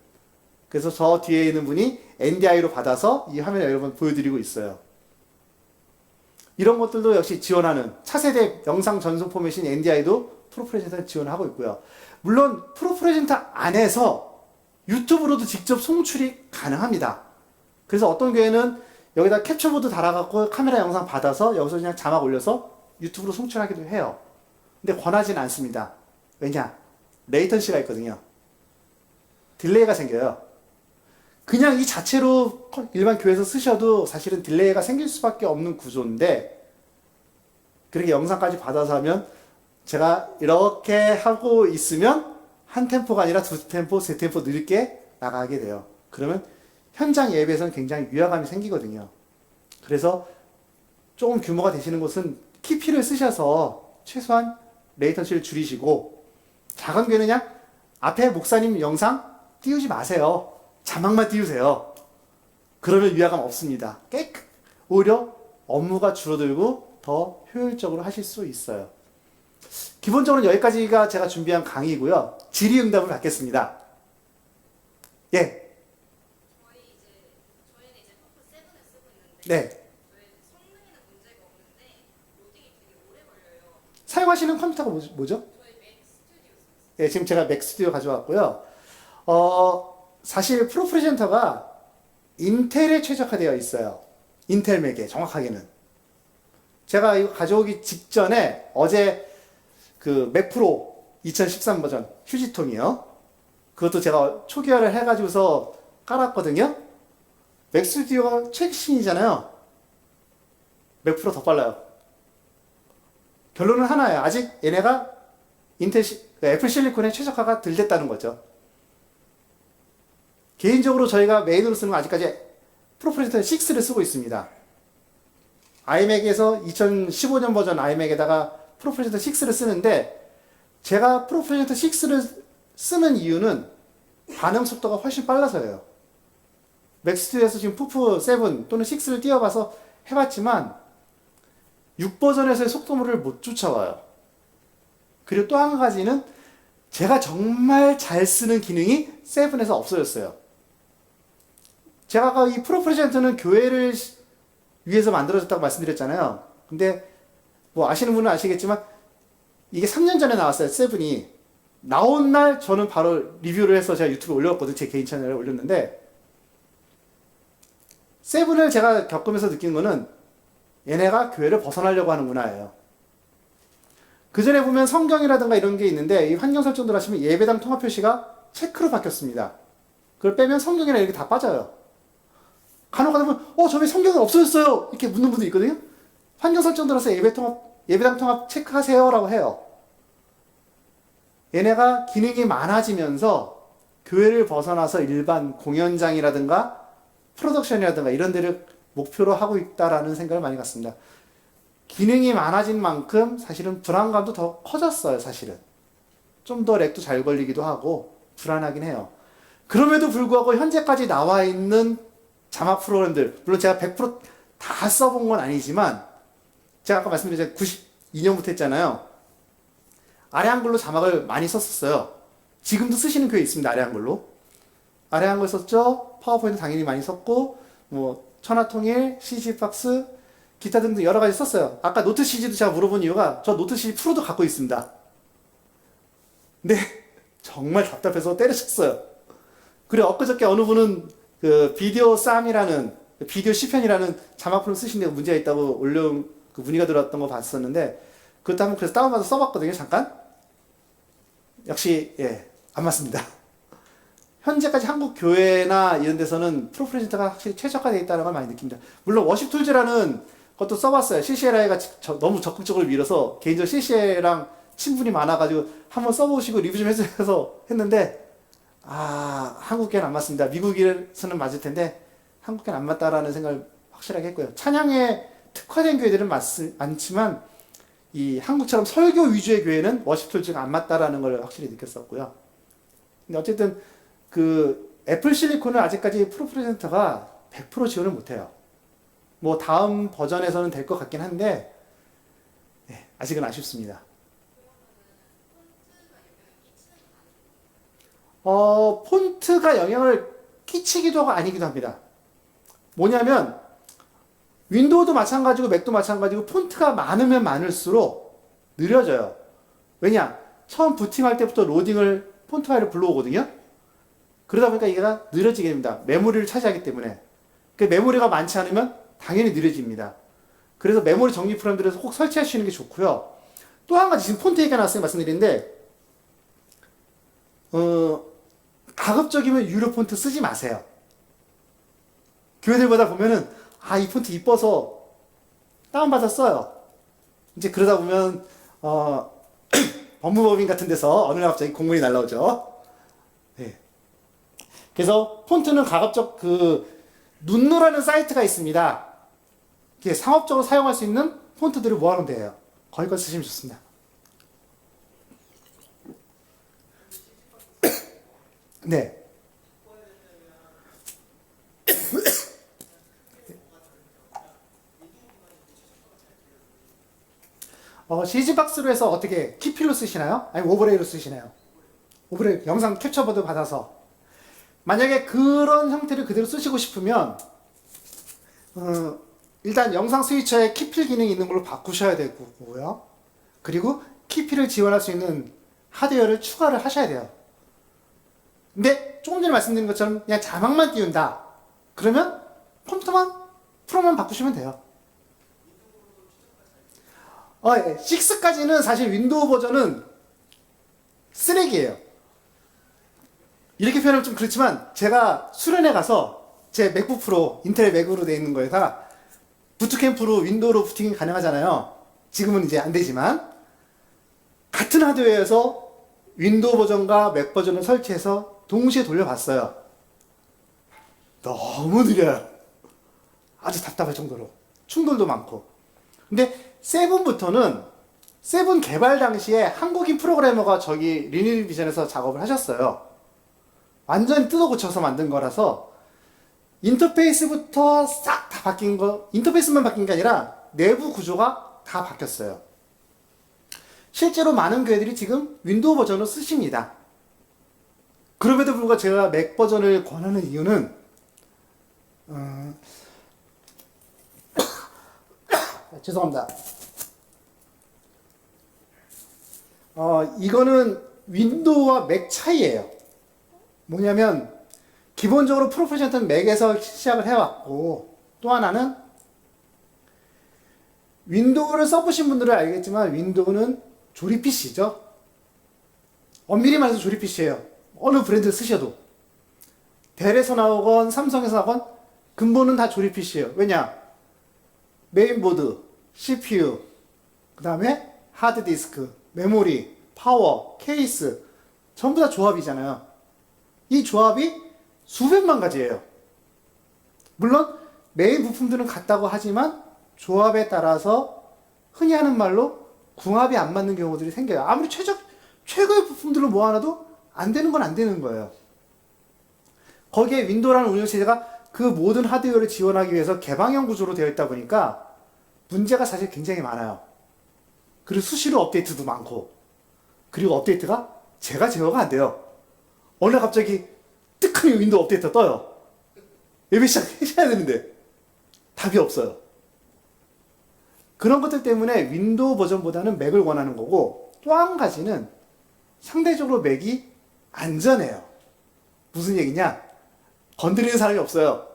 그래서 저 뒤에 있는 분이 NDI로 받아서 이 화면을 여러분 보여드리고 있어요. 이런 것들도 역시 지원하는 차세대 영상 전송 포맷인 NDI도 프로 프레젠터를 지원하고 있고요. 물론 프로 프레젠터 안에서 유튜브로도 직접 송출이 가능합니다. 그래서 어떤 교회는 여기다 캡처보드 달아갖고 카메라 영상 받아서 여기서 그냥 자막 올려서 유튜브로 송출하기도 해요. 근데 권하진 않습니다. 왜냐? 레이턴시가 있거든요. 딜레이가 생겨요. 그냥 이 자체로 일반 교회에서 쓰셔도 사실은 딜레이가 생길 수밖에 없는 구조인데, 그렇게 영상까지 받아서 하면 제가 이렇게 하고 있으면 한 템포가 아니라 두 템포, 세 템포 늦게 나가게 돼요. 그러면 현장 예배에서는 굉장히 위화감이 생기거든요. 그래서 조금 규모가 되시는 곳은 키피를 쓰셔서 최소한 레이턴시를 줄이시고, 작은 교회는 그냥 앞에 목사님 영상 띄우지 마세요. 자막만 띄우세요. 그러면 위화감 없습니다. 오히려 업무가 줄어들고 더 효율적으로 하실 수 있어요. 기본적으로 여기까지가 제가 준비한 강의이고요. 질의응답을 받겠습니다. 예. 저희는 이제 퍼프 7을 쓰고 있는데 네. 저희 성능에는 문제가 없는데 로딩이 되게 오래 걸려요. 사용하시는 컴퓨터가 뭐죠? 저희 맥 스튜디오 써요. 예, 지금 제가 맥 스튜디오 가져왔고요. 사실 프로 프레젠터가 인텔에 최적화되어 있어요. 인텔 맥에 정확하게는. 제가 이거 가져오기 직전에 어제 그 맥 프로 2013 버전 휴지통이요. 그것도 제가 초기화를 해가지고서 깔았거든요. 맥 스튜디오가 최신이잖아요. 맥 프로 더 빨라요. 결론은 하나예요. 아직 얘네가 애플 실리콘에 최적화가 덜 됐다는 거죠. 개인적으로 저희가 메인으로 쓰는 건 아직까지 프로 프레젠터 6를 쓰고 있습니다. 아이맥에서 2015년 버전 아이맥에다가 프로 프레젠터 6를 쓰는데, 제가 프로 프레젠터 6를 쓰는 이유는 반응 속도가 훨씬 빨라서예요. 맥 스튜디오에서 지금 푸프 7 또는 6를 띄워봐서 해봤지만 6버전에서의 속도물을 못 쫓아와요. 그리고 또 한 가지는 제가 정말 잘 쓰는 기능이 7에서 없어졌어요. 제가 아까 이 프로 프레젠터는 교회를 위해서 만들어졌다고 말씀드렸잖아요. 근데 뭐 아시는 분은 아시겠지만 이게 3년 전에 나왔어요. 7이. 나온 날 저는 바로 리뷰를 해서 제가 유튜브에 올렸거든요. 제 개인 채널에 올렸는데, 7을 제가 겪으면서 느낀 거는 얘네가 교회를 벗어나려고 하는구나예요. 그 전에 보면 성경이라든가 이런 게 있는데, 이 환경 설정들 하시면 예배당 통합 표시가 체크로 바뀌었습니다. 그걸 빼면 성경이랑 이렇게 다 빠져요. 간혹 가다 보면 저 왜 성경은 없어졌어요? 이렇게 묻는 분도 있거든요. 환경 설정 들어서 예배당 통합 체크하세요라고 해요. 얘네가 기능이 많아지면서 교회를 벗어나서 일반 공연장이라든가 프로덕션이라든가 이런 데를 목표로 하고 있다라는 생각을 많이 갖습니다. 기능이 많아진 만큼 사실은 불안감도 더 커졌어요, 사실은. 좀 더 렉도 잘 걸리기도 하고 불안하긴 해요. 그럼에도 불구하고 현재까지 나와 있는 자막 프로그램들, 물론 제가 100%다 써본 건 아니지만, 제가 아까 말씀드렸잖아요. 92년부터 했잖아요. 아래 한글로 자막을 많이 썼었어요. 지금도 쓰시는 교회 있습니다. 아래 한글로. 아래 한글 썼죠. 파워포인트 당연히 많이 썼고, 뭐 천하통일, CG박스, 기타 등등 여러 가지 썼어요. 아까 노트 CG도 제가 물어본 이유가 저 노트 CG 프로도 갖고 있습니다. 근데 정말 답답해서 때려쳤어요. 그리고 엊그저께 어느 분은 그 비디오 쌈이라는, 비디오 시편이라는 자막 프로그램 쓰시는데 문제가 있다고 올려온 그 문의가 들어왔던 거 봤었는데, 그것도 한번 그래서 다운받아서 써봤거든요, 잠깐. 역시, 안 맞습니다. 현재까지 한국 교회나 이런 데서는 프로 프레젠터가 확실히 최적화되어 있다는 걸 많이 느낍니다. 물론 워십 툴즈라는 것도 써봤어요. CCLI가 너무 적극적으로 밀어서 개인적으로 CCL이랑 친분이 많아가지고 한번 써보시고 리뷰 좀 해서 했는데, 한국계는 안 맞습니다. 미국에서는 맞을 텐데 한국계는 안 맞다라는 생각을 확실하게 했고요. 찬양에 특화된 교회들은 많지만 이 한국처럼 설교 위주의 교회는 워십 툴즈가 안 맞다라는 걸 확실히 느꼈었고요. 근데 어쨌든 그 애플 실리콘은 아직까지 프로 프레젠터가 100% 지원을 못해요. 뭐 다음 버전에서는 될 것 같긴 한데, 아직은 아쉽습니다. 폰트가 영향을 끼치기도 하고 아니기도 합니다. 뭐냐면 윈도우도 마찬가지고 맥도 마찬가지고 폰트가 많으면 많을수록 느려져요. 왜냐? 처음 부팅할 때부터 로딩을 폰트 파일을 불러오거든요. 그러다 보니까 얘가 느려지게 됩니다. 메모리를 차지하기 때문에. 그 메모리가 많지 않으면 당연히 느려집니다. 그래서 메모리 정리 프로그램들에서 꼭 설치하시는 게 좋고요. 또 한 가지 지금 폰트 얘기가 나왔으니 말씀드리는데 가급적이면 유료 폰트 쓰지 마세요. 교회들마다 보면은 이 폰트 이뻐서 다운받아 써요. 이제 그러다 보면 법무법인 같은 데서 어느 날 갑자기 공문이 날라오죠. 네. 그래서 폰트는 가급적 눈누라는 사이트가 있습니다. 이게 상업적으로 사용할 수 있는 폰트들을 모아놓은 데예요. 거기 거 쓰시면 좋습니다. 네. CG박스로 해서 어떻게 키필로 쓰시나요? 아니면 오버레이로 쓰시나요? 오버레이 영상 캡처보드 받아서 만약에 그런 형태를 그대로 쓰시고 싶으면 일단 영상 스위처에 키필 기능이 있는 걸로 바꾸셔야 되고요. 그리고 키필을 지원할 수 있는 하드웨어를 추가를 하셔야 돼요. 근데 조금 전에 말씀드린 것처럼 그냥 자막만 띄운다. 그러면 컴퓨터만 프로만 바꾸시면 돼요. 6까지는 사실 윈도우 버전은 쓰레기예요. 이렇게 표현하면 좀 그렇지만 제가 수련회 가서 제 맥북 프로 인텔 맥으로 되어 있는 거에다가 부트캠프로 윈도우로 부팅이 가능하잖아요. 지금은 이제 안 되지만 같은 하드웨어에서 윈도우 버전과 맥 버전을 설치해서 동시에 돌려봤어요. 너무 느려요. 아주 답답할 정도로 충돌도 많고. 근데 세븐부터는 세븐 개발 당시에 한국인 프로그래머가 저기 리니비전에서 작업을 하셨어요. 완전히 뜯어 고쳐서 만든 거라서 인터페이스부터 싹 다 바뀐 거, 인터페이스만 바뀐 게 아니라 내부 구조가 다 바뀌었어요. 실제로 많은 교회들이 지금 윈도우 버전을 쓰십니다. 그럼에도 불구하고 제가 맥 버전을 권하는 이유는 죄송합니다. 이거는 윈도우와 맥 차이예요. 뭐냐면 기본적으로 프로페셔널은 맥에서 시작을 해왔고, 또 하나는 윈도우를 써보신 분들은 알겠지만 윈도우는 조립 PC죠. 엄밀히 말해서 조립 PC예요. 어느 브랜드를 쓰셔도 델에서 나오건 삼성에서 나오건 근본은 다 조립 PC예요. 왜냐? 메인보드, CPU, 그 다음에 하드디스크, 메모리, 파워, 케이스 전부 다 조합이잖아요. 이 조합이 수백만 가지예요. 물론 메인 부품들은 같다고 하지만 조합에 따라서 흔히 하는 말로 궁합이 안 맞는 경우들이 생겨요. 아무리 최고의 부품들을 모아놔도 안 되는 건 안 되는 거예요. 거기에 윈도우라는 운영체제가 그 모든 하드웨어를 지원하기 위해서 개방형 구조로 되어 있다 보니까 문제가 사실 굉장히 많아요. 그리고 수시로 업데이트도 많고, 그리고 업데이트가 제어가 안 돼요. 어느 날 갑자기 뜨끈히 윈도우 업데이트가 떠요. 예배 시작해야 되는데 답이 없어요. 그런 것들 때문에 윈도우 버전보다는 맥을 원하는 거고, 또 한 가지는 상대적으로 맥이 안전해요. 무슨 얘기냐? 건드리는 사람이 없어요.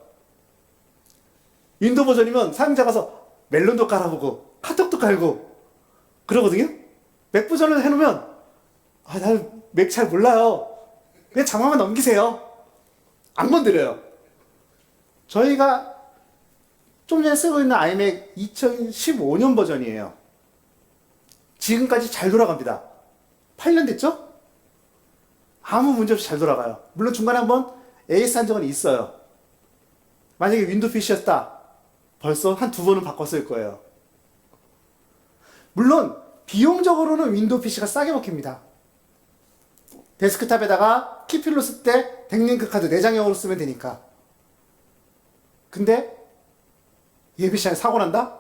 윈도우 버전이면 사용자 가서 멜론도 깔아보고 카톡도 깔고 그러거든요. 맥 버전을 해놓으면 나는 맥 잘 몰라요. 그냥 장만만 넘기세요. 안 건드려요. 저희가 좀 전에 쓰고 있는 아이맥 2015년 버전이에요. 지금까지 잘 돌아갑니다. 8년 됐죠? 아무 문제 없이 잘 돌아가요. 물론 중간에 한번 AS 한 적은 있어요. 만약에 윈도우 PC였다. 벌써 한 두 번은 바꿨을 거예요. 물론 비용적으로는 윈도우 PC가 싸게 먹힙니다. 데스크탑에다가 키필로 쓸 때 덱링크 카드 내장형으로 쓰면 되니까. 근데 예비 시간에 사고 난다?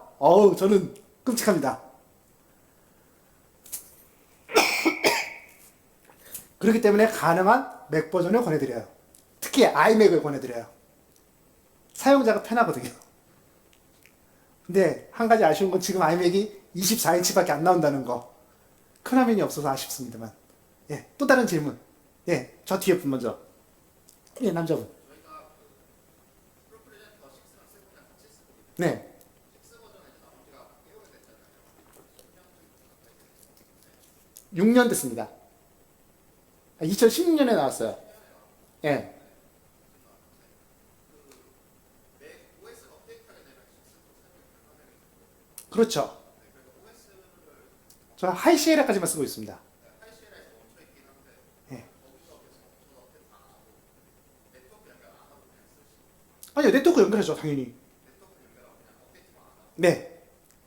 저는 끔찍합니다. 그렇기 때문에 가능한 맥 버전을 권해드려요. 특히 아이맥을 권해드려요. 사용자가 편하거든요. 근데 한 가지 아쉬운 건 지금 아이맥이 24인치밖에 안 나온다는 거. 큰 화면이 없어서 아쉽습니다만. 또 다른 질문. 저 뒤에 분 먼저. 예, 남자분. 네. 6년 됐습니다. 2016년에 나왔어요. 예. 그렇죠. 저 하이시에라까지만 쓰고 있습니다. 예. 아니요, 네트워크 연결하죠, 당연히. 네.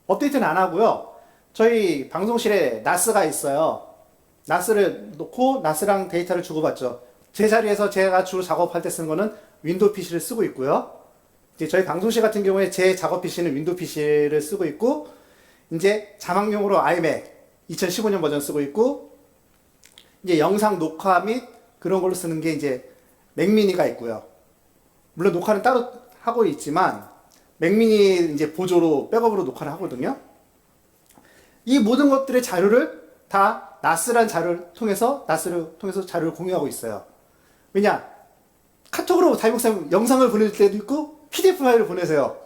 업데이트는 안 하고요. 저희 방송실에 나스가 있어요. 나스를 놓고 나스랑 데이터를 주고받죠. 제 자리에서 제가 주로 작업할 때 쓰는 거는 윈도우 PC를 쓰고 있고요. 이제 저희 방송실 같은 경우에 제 작업 PC는 윈도우 PC를 쓰고 있고, 이제 자막용으로 iMac 2015년 버전 쓰고 있고, 이제 영상 녹화 및 그런 걸로 쓰는 게 이제 맥미니가 있고요. 물론 녹화는 따로 하고 있지만 맥미니 이제 보조로 백업으로 녹화를 하거든요. 이 모든 것들의 자료를 다 나스란 자료를 통해서 자료를 공유하고 있어요. 왜냐? 카톡으로 다이목사님 영상을 보낼 때도 있고 PDF 파일을 보내세요.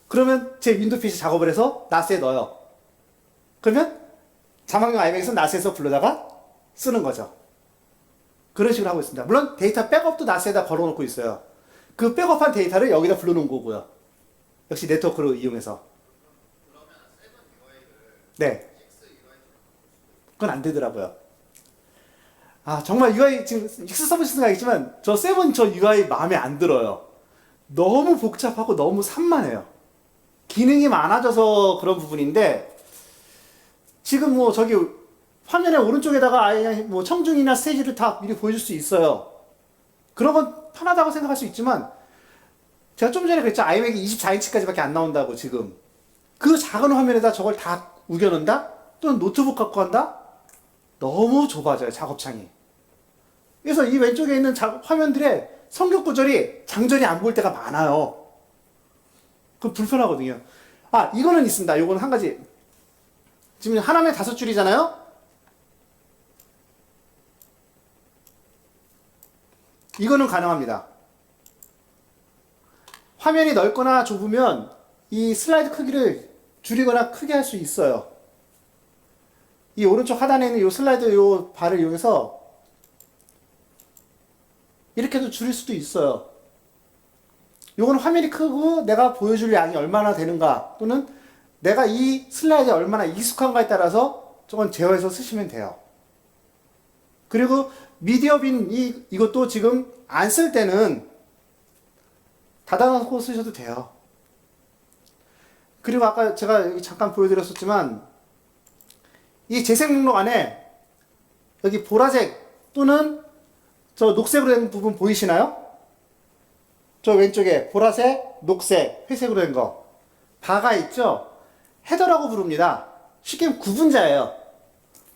그러면 제 윈도우 PC 작업을 해서 나스에 넣어요. 그러면 자막용 iMac에서 나스에서 불러다가 쓰는 거죠. 그런 식으로 하고 있습니다. 물론 데이터 백업도 나스에다 걸어놓고 있어요. 그 백업한 데이터를 여기다 불러놓은 거고요. 역시 네트워크로 이용해서. 네. 그건 안 되더라고요. 아, 정말 UI, 지금 익스 서비스가 있지만, 저 세븐 저 UI 마음에 안 들어요. 너무 복잡하고 너무 산만해요. 기능이 많아져서 그런 부분인데, 지금 뭐 저기 화면의 오른쪽에다가 아예 뭐 청중이나 스테이지를 다 미리 보여줄 수 있어요. 그런 건 편하다고 생각할 수 있지만, 제가 좀 전에 그랬죠. 아이맥이 24인치까지밖에 안 나온다고 지금. 그 작은 화면에다 저걸 다 우겨놓는다? 또는 노트북 갖고 간다? 너무 좁아져요, 작업창이. 그래서 이 왼쪽에 있는 화면들의 성격 구절이 장전이 안 보일 때가 많아요. 그럼 불편하거든요. 아, 이거는 있습니다. 이거는 한 가지. 지금 하나면 5줄이잖아요? 이거는 가능합니다. 화면이 넓거나 좁으면 이 슬라이드 크기를 줄이거나 크게 할 수 있어요. 이 오른쪽 하단에 있는 이 슬라이드 요 바를 이용해서 이렇게도 줄일 수도 있어요. 요건 화면이 크고 내가 보여줄 양이 얼마나 되는가, 또는 내가 이 슬라이드에 얼마나 익숙한가에 따라서 저건 제어해서 쓰시면 돼요. 그리고 미디어빈 이것도 지금 안 쓸 때는 닫아놓고 쓰셔도 돼요. 그리고 아까 제가 여기 잠깐 보여드렸었지만, 이 재생 목록 안에 여기 보라색 또는 저 녹색으로 된 부분 보이시나요? 저 왼쪽에 보라색, 녹색, 회색으로 된 거. 바가 있죠? 헤더라고 부릅니다. 쉽게 구분자예요.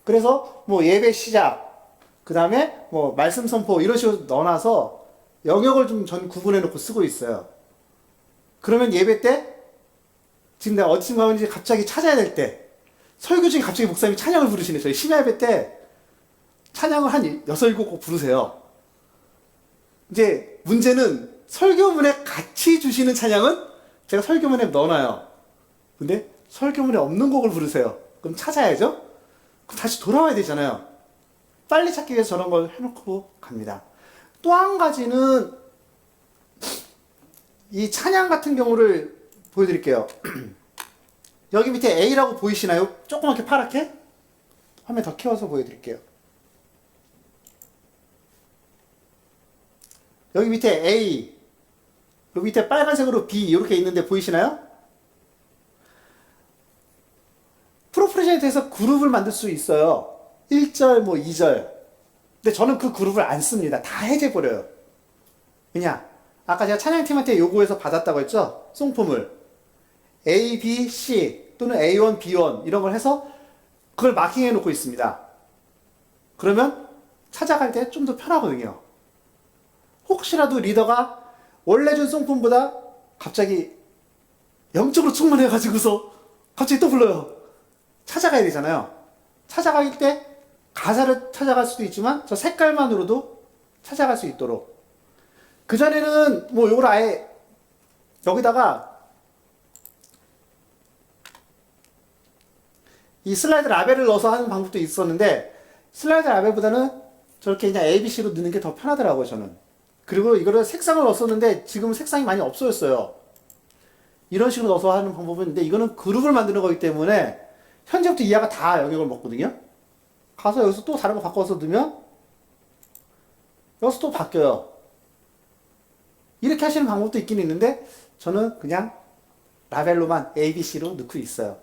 그래서 뭐 예배 시작, 그 다음에 뭐 말씀 선포 이런 식으로 넣어놔서 영역을 좀 전 구분해 놓고 쓰고 있어요. 그러면 예배 때 지금 내가 어디쯤 가는지 갑자기 찾아야 될 때, 설교 중에 갑자기 목사님이 찬양을 부르시네. 저희 심야 예배 때 찬양을 한 6, 7곡 부르세요. 이제 문제는 설교문에 같이 주시는 찬양은 제가 설교문에 넣어놔요. 근데 설교문에 없는 곡을 부르세요. 그럼 찾아야죠? 그럼 다시 돌아와야 되잖아요. 빨리 찾기 위해서 저런 걸 해놓고 갑니다. 또 한 가지는 이 찬양 같은 경우를 보여드릴게요. 여기 밑에 A라고 보이시나요? 조그맣게 파랗게? 화면 더 키워서 보여드릴게요. 여기 밑에 A, 여기 밑에 빨간색으로 B 이렇게 있는데 보이시나요? 프로프레젠트에서 그룹을 만들 수 있어요. 1절, 뭐 2절. 근데 저는 그 그룹을 안 씁니다. 다 해제해버려요. 왜냐? 아까 제가 찬양팀한테 요구해서 받았다고 했죠? 송폼을. A, B, C 또는 A1, B1 이런 걸 해서 그걸 마킹해 놓고 있습니다. 그러면 찾아갈 때 좀 더 편하거든요. 혹시라도 리더가 원래 준 송폼보다 갑자기 영적으로 충만해가지고서 갑자기 또 불러요. 찾아가야 되잖아요. 찾아갈 때 가사를 찾아갈 수도 있지만 저 색깔만으로도 찾아갈 수 있도록. 그전에는 뭐 요걸 아예 여기다가 이 슬라이드 라벨을 넣어서 하는 방법도 있었는데 슬라이드 라벨보다는 저렇게 그냥 ABC로 넣는 게 더 편하더라고요, 저는. 그리고 이거를 색상을 넣었었는데 지금 색상이 많이 없어졌어요. 이런 식으로 넣어서 하는 방법은 있는데 이거는 그룹을 만드는 거기 때문에 현재부터 이하가 다 영역을 먹거든요. 가서 여기서 또 다른 거 바꿔서 넣으면 여기서 또 바뀌어요. 이렇게 하시는 방법도 있긴 있는데 저는 그냥 라벨로만 ABC로 넣고 있어요.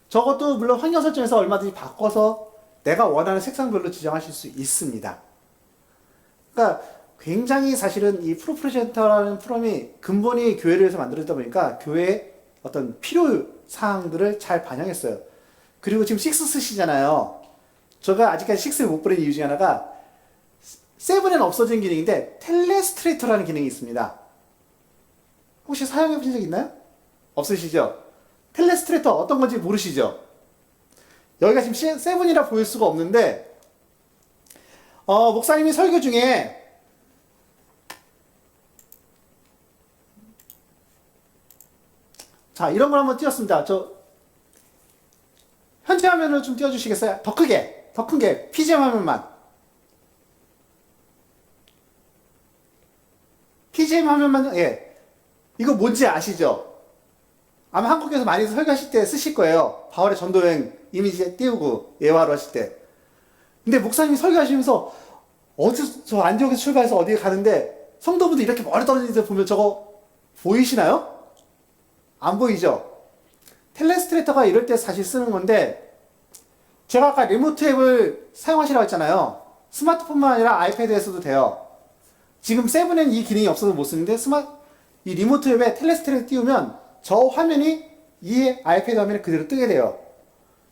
저것도 물론 환경 설정에서 얼마든지 바꿔서 내가 원하는 색상별로 지정하실 수 있습니다. 그러니까 굉장히 사실은 이 프로프레젠터라는 프로그램이 근본이 교회를 위해서 만들어지다 보니까 교회의 어떤 필요 사항들을 잘 반영했어요. 그리고 지금 6 쓰시잖아요. 제가 아직까지 6를 못 부른 이유 중에 하나가 7에는 없어진 기능인데 텔레스트레이터라는 기능이 있습니다. 혹시 사용해 보신 적 있나요? 없으시죠? 텔레스트레이터 어떤 건지 모르시죠? 여기가 지금 7이라 보일 수가 없는데 목사님이 설교 중에 자 이런 걸 한번 띄웠습니다. 저 현재 화면을 좀 띄워주시겠어요? 더 크게 더 큰 게 PGM 화면만 PGM 화면만 예 이거 뭔지 아시죠? 아마 한국에서 많이 설교하실 때 쓰실 거예요. 바울의 전도여행 이미지 띄우고 예화로 하실 때. 근데 목사님이 설교하시면서 어디서 저 안디옥에서 출발해서 어디에 가는데 성도분들 이렇게 멀리 떨어진 데 보면 저거 보이시나요? 안 보이죠? 텔레스트레이터가 이럴 때 사실 쓰는 건데 제가 아까 리모트 앱을 사용하시라고 했잖아요. 스마트폰만 아니라 아이패드에서도 돼요. 지금 7엔 이 기능이 없어서 못 쓰는데 이 리모트 앱에 텔레스트레이터 띄우면 저 화면이 이 아이패드 화면에 그대로 뜨게 돼요.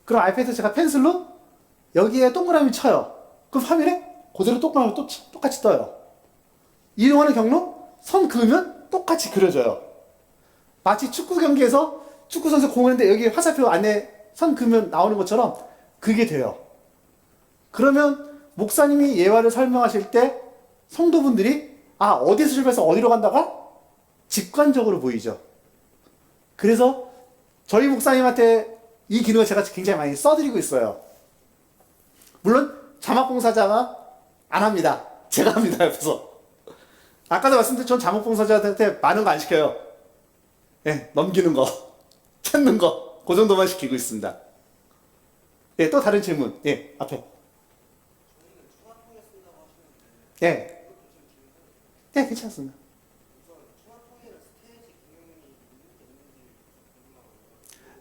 그럼 아이패드 제가 펜슬로 여기에 동그라미 쳐요. 그럼 화면에 그대로 동그라미 똑같이 떠요. 이동하는 경로 선 그으면 똑같이 그려져요. 마치 축구 경기에서 축구 선수 공을 했는데 여기 화살표 안에 선 그으면 나오는 것처럼 그게 돼요. 그러면 목사님이 예화를 설명하실 때 성도분들이 어디서 출발해서 어디로 간다가 직관적으로 보이죠. 그래서 저희 목사님한테 이 기능을 제가 굉장히 많이 써드리고 있어요. 물론 자막봉사자가 안 합니다. 제가 합니다. 옆에서. 아까도 말씀드린 전 자막봉사자한테 많은 거 안 시켜요. 예, 넘기는 거, 찾는 거, 그 정도만 시키고 있습니다. 예, 또 다른 질문. 예, 앞에. 예. 네, 괜찮습니다.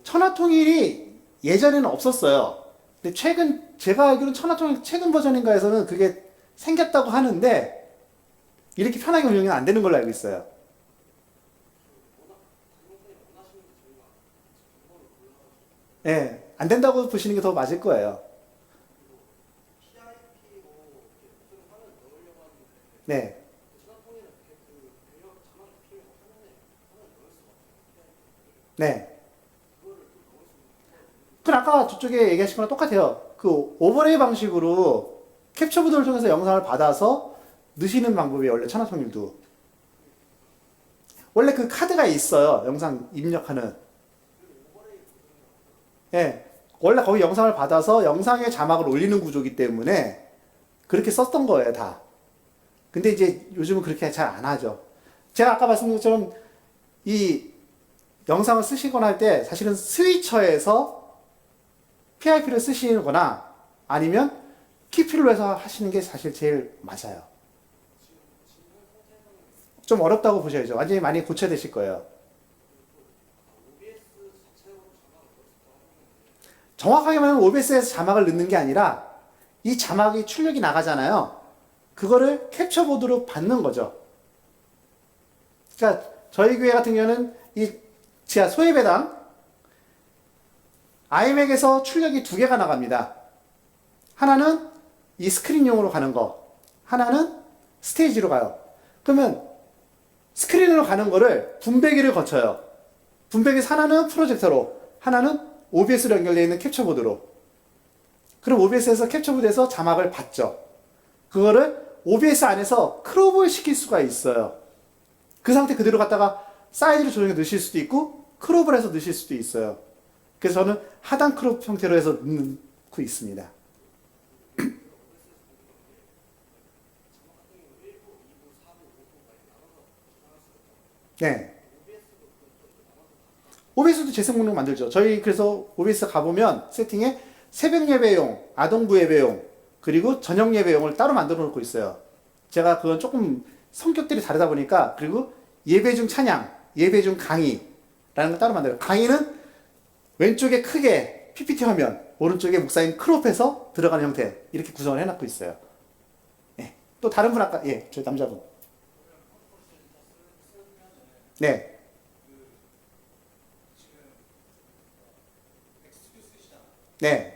천하통일이 예전에는 없었어요. 근데 제가 알기로는 천하통일 최근 버전인가에서는 그게 생겼다고 하는데, 이렇게 편하게 운영이 안 되는 걸로 알고 있어요. 예, 안 된다고 보시는 게 더 맞을 거예요. 네. 네. 그럼 아까 저쪽에 얘기하신 거랑 똑같아요. 그 오버레이 방식으로 캡처보드를 통해서 영상을 받아서 넣으시는 방법이 원래 천하통일도. 원래 그 카드가 있어요. 영상 입력하는. 예. 원래 거기 영상을 받아서 영상에 자막을 올리는 구조이기 때문에 그렇게 썼던 거예요, 다. 근데 이제 요즘은 그렇게 잘 안 하죠. 제가 아까 말씀드린 것처럼 이 영상을 쓰시거나 할 때 사실은 스위처에서 PIP를 쓰시거나 아니면 키필로 해서 하시는 게 사실 제일 맞아요. 좀 어렵다고 보셔야죠. 완전히 많이 고쳐야 되실 거예요. 정확하게 말하면 OBS에서 자막을 넣는 게 아니라 이 자막이 출력이 나가잖아요. 그거를 캡처보드로 받는 거죠. 그러니까 저희 교회 같은 경우는 이 지하 소예배당 아이맥에서 출력이 2개가 나갑니다. 하나는 이 스크린용으로 가는 거, 하나는 스테이지로 가요. 그러면 스크린으로 가는 거를 분배기를 거쳐요. 분배기에서 하나는 프로젝터로, 하나는 OBS로 연결되어 있는 캡처보드로. 그럼 OBS에서 캡처보드에서 자막을 받죠. 그거를 OBS 안에서 크롭을 시킬 수가 있어요. 그 상태 그대로 갖다가 사이즈를 조정해 넣으실 수도 있고 크롭을 해서 넣으실 수도 있어요. 그래서 저는 하단 크롭 형태로 해서 넣고 있습니다. 네. OBS도 재생 목록 만들죠. 저희 그래서 OBS 가보면 세팅에 새벽 예배용, 아동부 예배용, 그리고 저녁 예배용을 따로 만들어 놓고 있어요. 제가 그건 조금 성격들이 다르다 보니까, 그리고 예배 중 찬양, 예배 중 강의라는 걸 따로 만들어요. 강의는 왼쪽에 크게 PPT 화면, 오른쪽에 목사님 크롭해서 들어가는 형태, 이렇게 구성을 해놓고 있어요. 예. 또 다른 분 아까, 예, 저 남자분. 네. 네.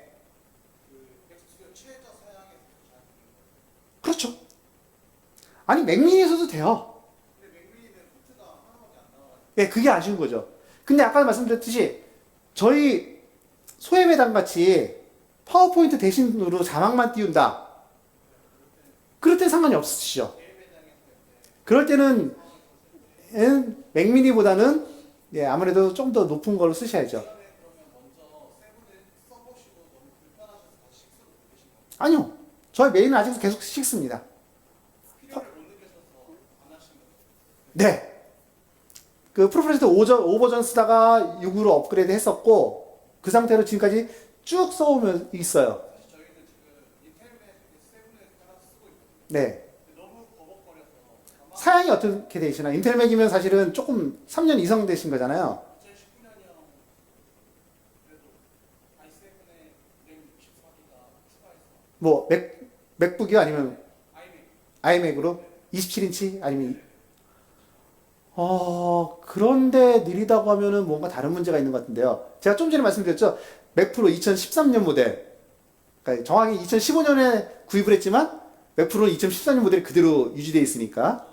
그렇죠. 아니, 맥미니에서도 돼요. 예, 그게 아쉬운 거죠. 근데 아까 말씀드렸듯이, 저희 소예배당 같이 파워포인트 대신으로 자막만 띄운다. 그럴 때 상관이 없으시죠. 그럴 때는 맥미니보다는 예, 아무래도 좀 더 높은 걸로 쓰셔야죠. 아니요. 저희 메인은 아직 계속 식습니다. 네. 그 프로프레스도 5버전 쓰다가 6으로 업그레이드 했었고, 그 상태로 지금까지 쭉 써오면 있어요. 네. 사양이 어떻게 되시나? 인텔맥이면 사실은 조금 3년 이상 되신 거잖아요. 뭐, 맥북이요? 아니면 아이맥으로? 27인치? 아니면, 그런데 느리다고 하면은 뭔가 다른 문제가 있는 것 같은데요. 제가 좀 전에 말씀드렸죠? 맥프로 2013년 모델. 그러니까 정확히 2015년에 구입을 했지만, 맥프로는 2013년 모델이 그대로 유지되어 있으니까.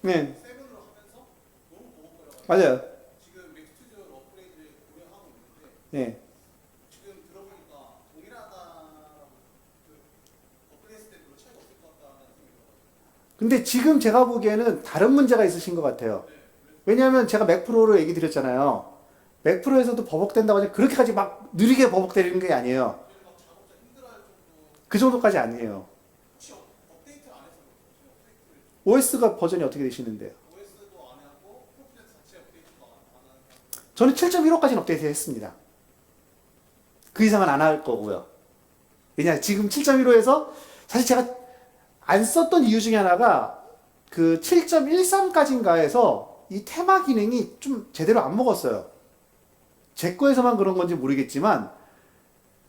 네. 맞아요. 네. 근데 지금 제가 보기에는 다른 문제가 있으신 것 같아요. 왜냐하면 제가 맥프로로 얘기 드렸잖아요. 맥프로에서도 버벅된다고 하지 그렇게까지 막 느리게 버벅대는 게 아니에요. 그 정도까지 아니에요. OS가 버전이 어떻게 되시는데요? 저는 7.15까지는 업데이트 했습니다. 그 이상은 안 할 거고요. 왜냐, 지금 7.15에서 사실 제가 안 썼던 이유 중에 하나가 그 7.13까지인가에서 이 테마 기능이 좀 제대로 안 먹었어요. 제 거에서만 그런 건지 모르겠지만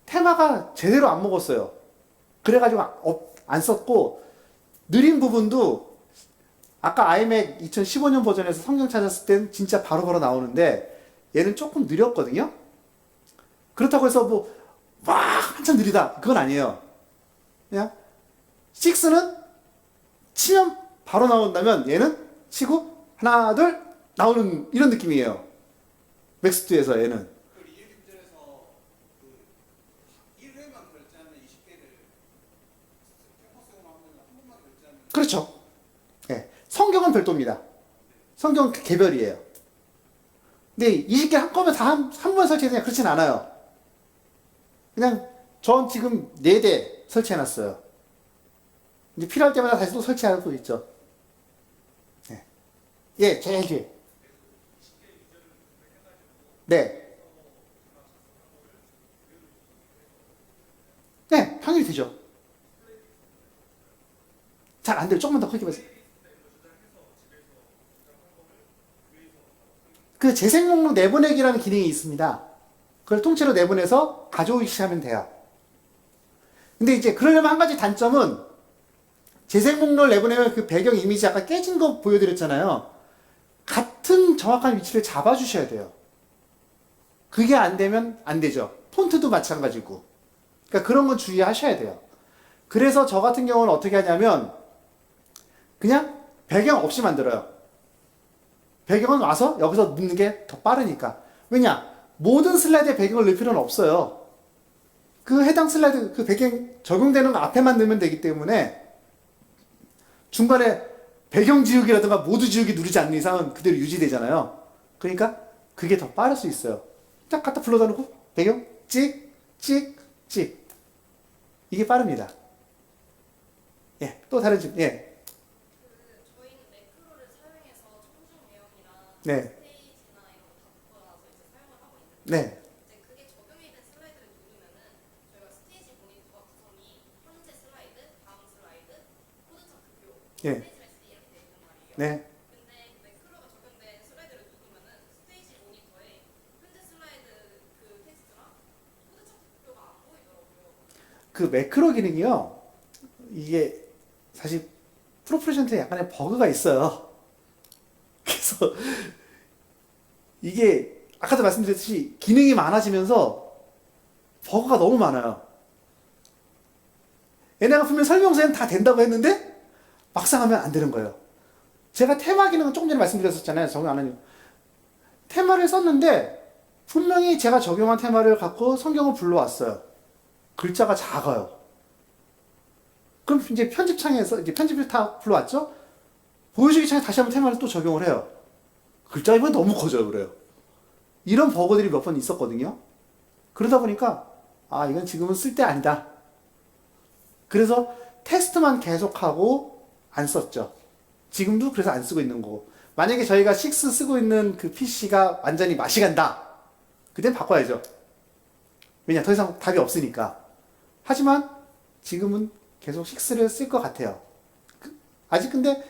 테마가 제대로 안 먹었어요. 그래가지고 안 썼고, 느린 부분도 아까 아이맥 2015년 버전에서 성경 찾았을 땐 진짜 바로바로 나오는데 얘는 조금 느렸거든요. 그렇다고 해서 뭐 막 한참 느리다 그건 아니에요. 그냥 6는 치면 바로 나온다면 얘는 치고 하나 둘 나오는 이런 느낌이에요. 맥스2에서 얘는. 그렇죠. 예. 성경은 별도입니다. 성경은 개별이에요. 근데 20개 한꺼번에 다 한 번 설치해서 그렇진 않아요. 그냥 전 지금 4대 설치해놨어요. 이제 필요할 때마다 다시 또 설치하고 있죠. 예, 예, 제일 뒤에. 네. 네, 평일이 되죠. 잘 안 돼요. 조금만 더 크게 보세요. 그 재생 목록 내보내기라는 기능이 있습니다. 그걸 통째로 내보내서 가져오시면 돼요. 근데 이제 그러려면 한 가지 단점은 재생 목록을 내보내면 그 배경 이미지 아까 깨진 거 보여드렸잖아요. 같은 정확한 위치를 잡아주셔야 돼요. 그게 안 되면 안 되죠. 폰트도 마찬가지고. 그러니까 그런 건 주의하셔야 돼요. 그래서 저 같은 경우는 어떻게 하냐면 그냥 배경 없이 만들어요. 배경은 와서 여기서 넣는 게 더 빠르니까. 왜냐? 모든 슬라이드에 배경을 넣을 필요는 없어요. 그 해당 슬라이드 그 배경 적용되는 거 앞에만 넣으면 되기 때문에 중간에 배경 지우기라든가 모두 지우기 누르지 않는 이상은 그대로 유지되잖아요. 그러니까 그게 더 빠를 수 있어요. 딱 갖다 불러다 놓고 배경 찍, 찍, 찍. 이게 빠릅니다. 예, 또 다른 질문. 예. 저희는 매크로를 사용해서 청중 내용이랑 네. 스테이지나 이런 거 다 바꿔 놔서 이제 사용을 하고 있는데 네. 이제 그게 적용이 된 슬라이드를 누르면은 저희가 스테이지 모니터 구성이 현재 슬라이드, 다음 슬라이드, 코드 차트표, 예. 스테이지 레시피 이렇게 돼 있단 말이에요. 네. 근데 매크로가 적용된 슬라이드를 누르면은 스테이지 모니터에 현재 슬라이드 그 텍스트랑 코드 차트표가 안 보이더라고요. 그 매크로 기능이요. 이게 사실 프로프레젠트에 약간의 버그가 있어요. 그래서 이게 아까도 말씀드렸듯이 기능이 많아지면서 버그가 너무 많아요. 얘네가 분명 설명서에는 다 된다고 했는데 막상 하면 안 되는 거예요. 제가 테마 기능은 조금 전에 말씀드렸었잖아요. 적용 안 하는 테마를 썼는데 분명히 제가 적용한 테마를 갖고 성경을 불러왔어요. 글자가 작아요. 그럼 이제 편집창에서 이제 편집을 다 불러왔죠? 보여주기 전에 다시 한번 테마를 또 적용을 해요. 글자가 이번에 너무 커져요, 그래요. 이런 버그들이 몇 번 있었거든요. 그러다 보니까 아 이건 지금은 쓸 때 아니다. 그래서 테스트만 계속하고 안 썼죠. 지금도 그래서 안 쓰고 있는 거고. 만약에 저희가 6 쓰고 있는 그 PC가 완전히 맛이 간다. 그땐 바꿔야죠. 왜냐 더 이상 답이 없으니까. 하지만 지금은 계속 6를 쓸 것 같아요. 아직 근데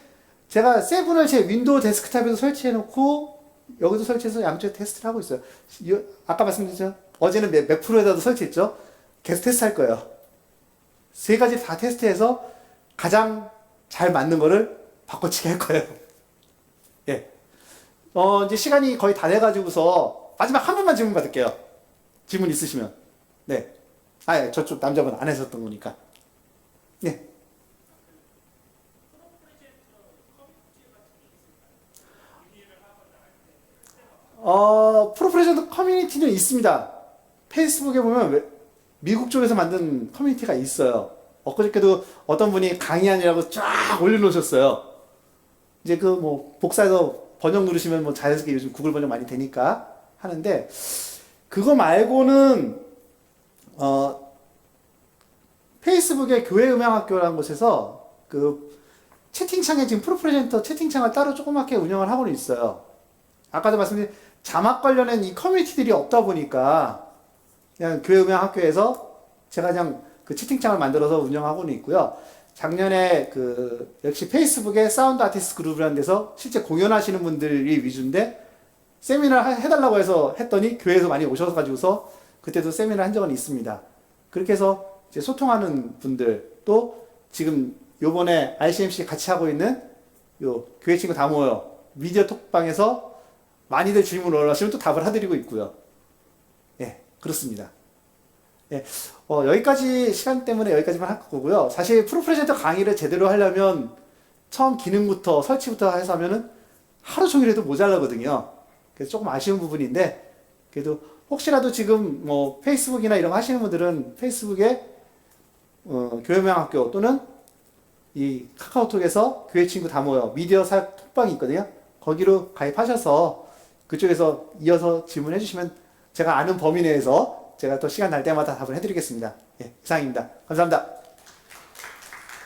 제가 7을 제 윈도우 데스크탑에도 설치해 놓고 여기도 설치해서 양쪽에 테스트를 하고 있어요. 아까 말씀드렸죠? 어제는 맥 프로에다도 설치했죠? 계속 테스트 할 거예요. 세 가지 다 테스트해서 가장 잘 맞는 거를 바꿔치기 할 거예요. 예. 이제 시간이 거의 다 돼가지고서 마지막 한 분만 질문 받을게요. 질문 있으시면. 네. 아, 예, 저쪽 남자분 안 하셨던 거니까. 네. 프로프레젠트 커뮤니티는 있습니다. 페이스북에 보면 미국 쪽에서 만든 커뮤니티가 있어요. 엊그저께도 어떤 분이 강의안이라고 쫙 올려놓으셨어요. 이제 그 뭐 복사해서 번역 누르시면 뭐 자연스럽게 요즘 구글 번역 많이 되니까 하는데 그거 말고는 페이스북의 교회음향학교라는 곳에서 그 채팅창에 지금 프로프레젠터 채팅창을 따로 조그맣게 운영을 하고는 있어요. 아까도 말씀드린 자막 관련된 이 커뮤니티들이 없다 보니까 그냥 교회음향학교에서 제가 그냥 그 채팅창을 만들어서 운영하고는 있고요. 작년에 그 역시 페이스북의 사운드 아티스트 그룹이라는 데서 실제 공연하시는 분들이 위주인데 세미나 해달라고 해서 했더니 교회에서 많이 오셔서 가지고서 그때도 세미나 한 적은 있습니다. 그렇게 해서 이제 소통하는 분들 또 지금 요번에 RCMC 같이 하고 있는 요 교회 친구 다 모여 미디어 톡방에서 많이들 질문을 올라오시면 또 답을 해드리고 있고요. 예, 그렇습니다. 예, 여기까지 시간 때문에 여기까지만 할 거고요. 사실 프로프레젠터 강의를 제대로 하려면 처음 기능부터 설치부터 해서 하면은 하루 종일 해도 모자라거든요. 그래서 조금 아쉬운 부분인데 그래도 혹시라도 지금 뭐 페이스북이나 이런 거 하시는 분들은 페이스북에 교회명학교 또는 이 카카오톡에서 교회 친구 다 모여 미디어 사역 톡방이 있거든요. 거기로 가입하셔서 그쪽에서 이어서 질문해 주시면 제가 아는 범위 내에서 제가 또 시간 날 때마다 답을 해드리겠습니다. 예, 이상입니다. 감사합니다.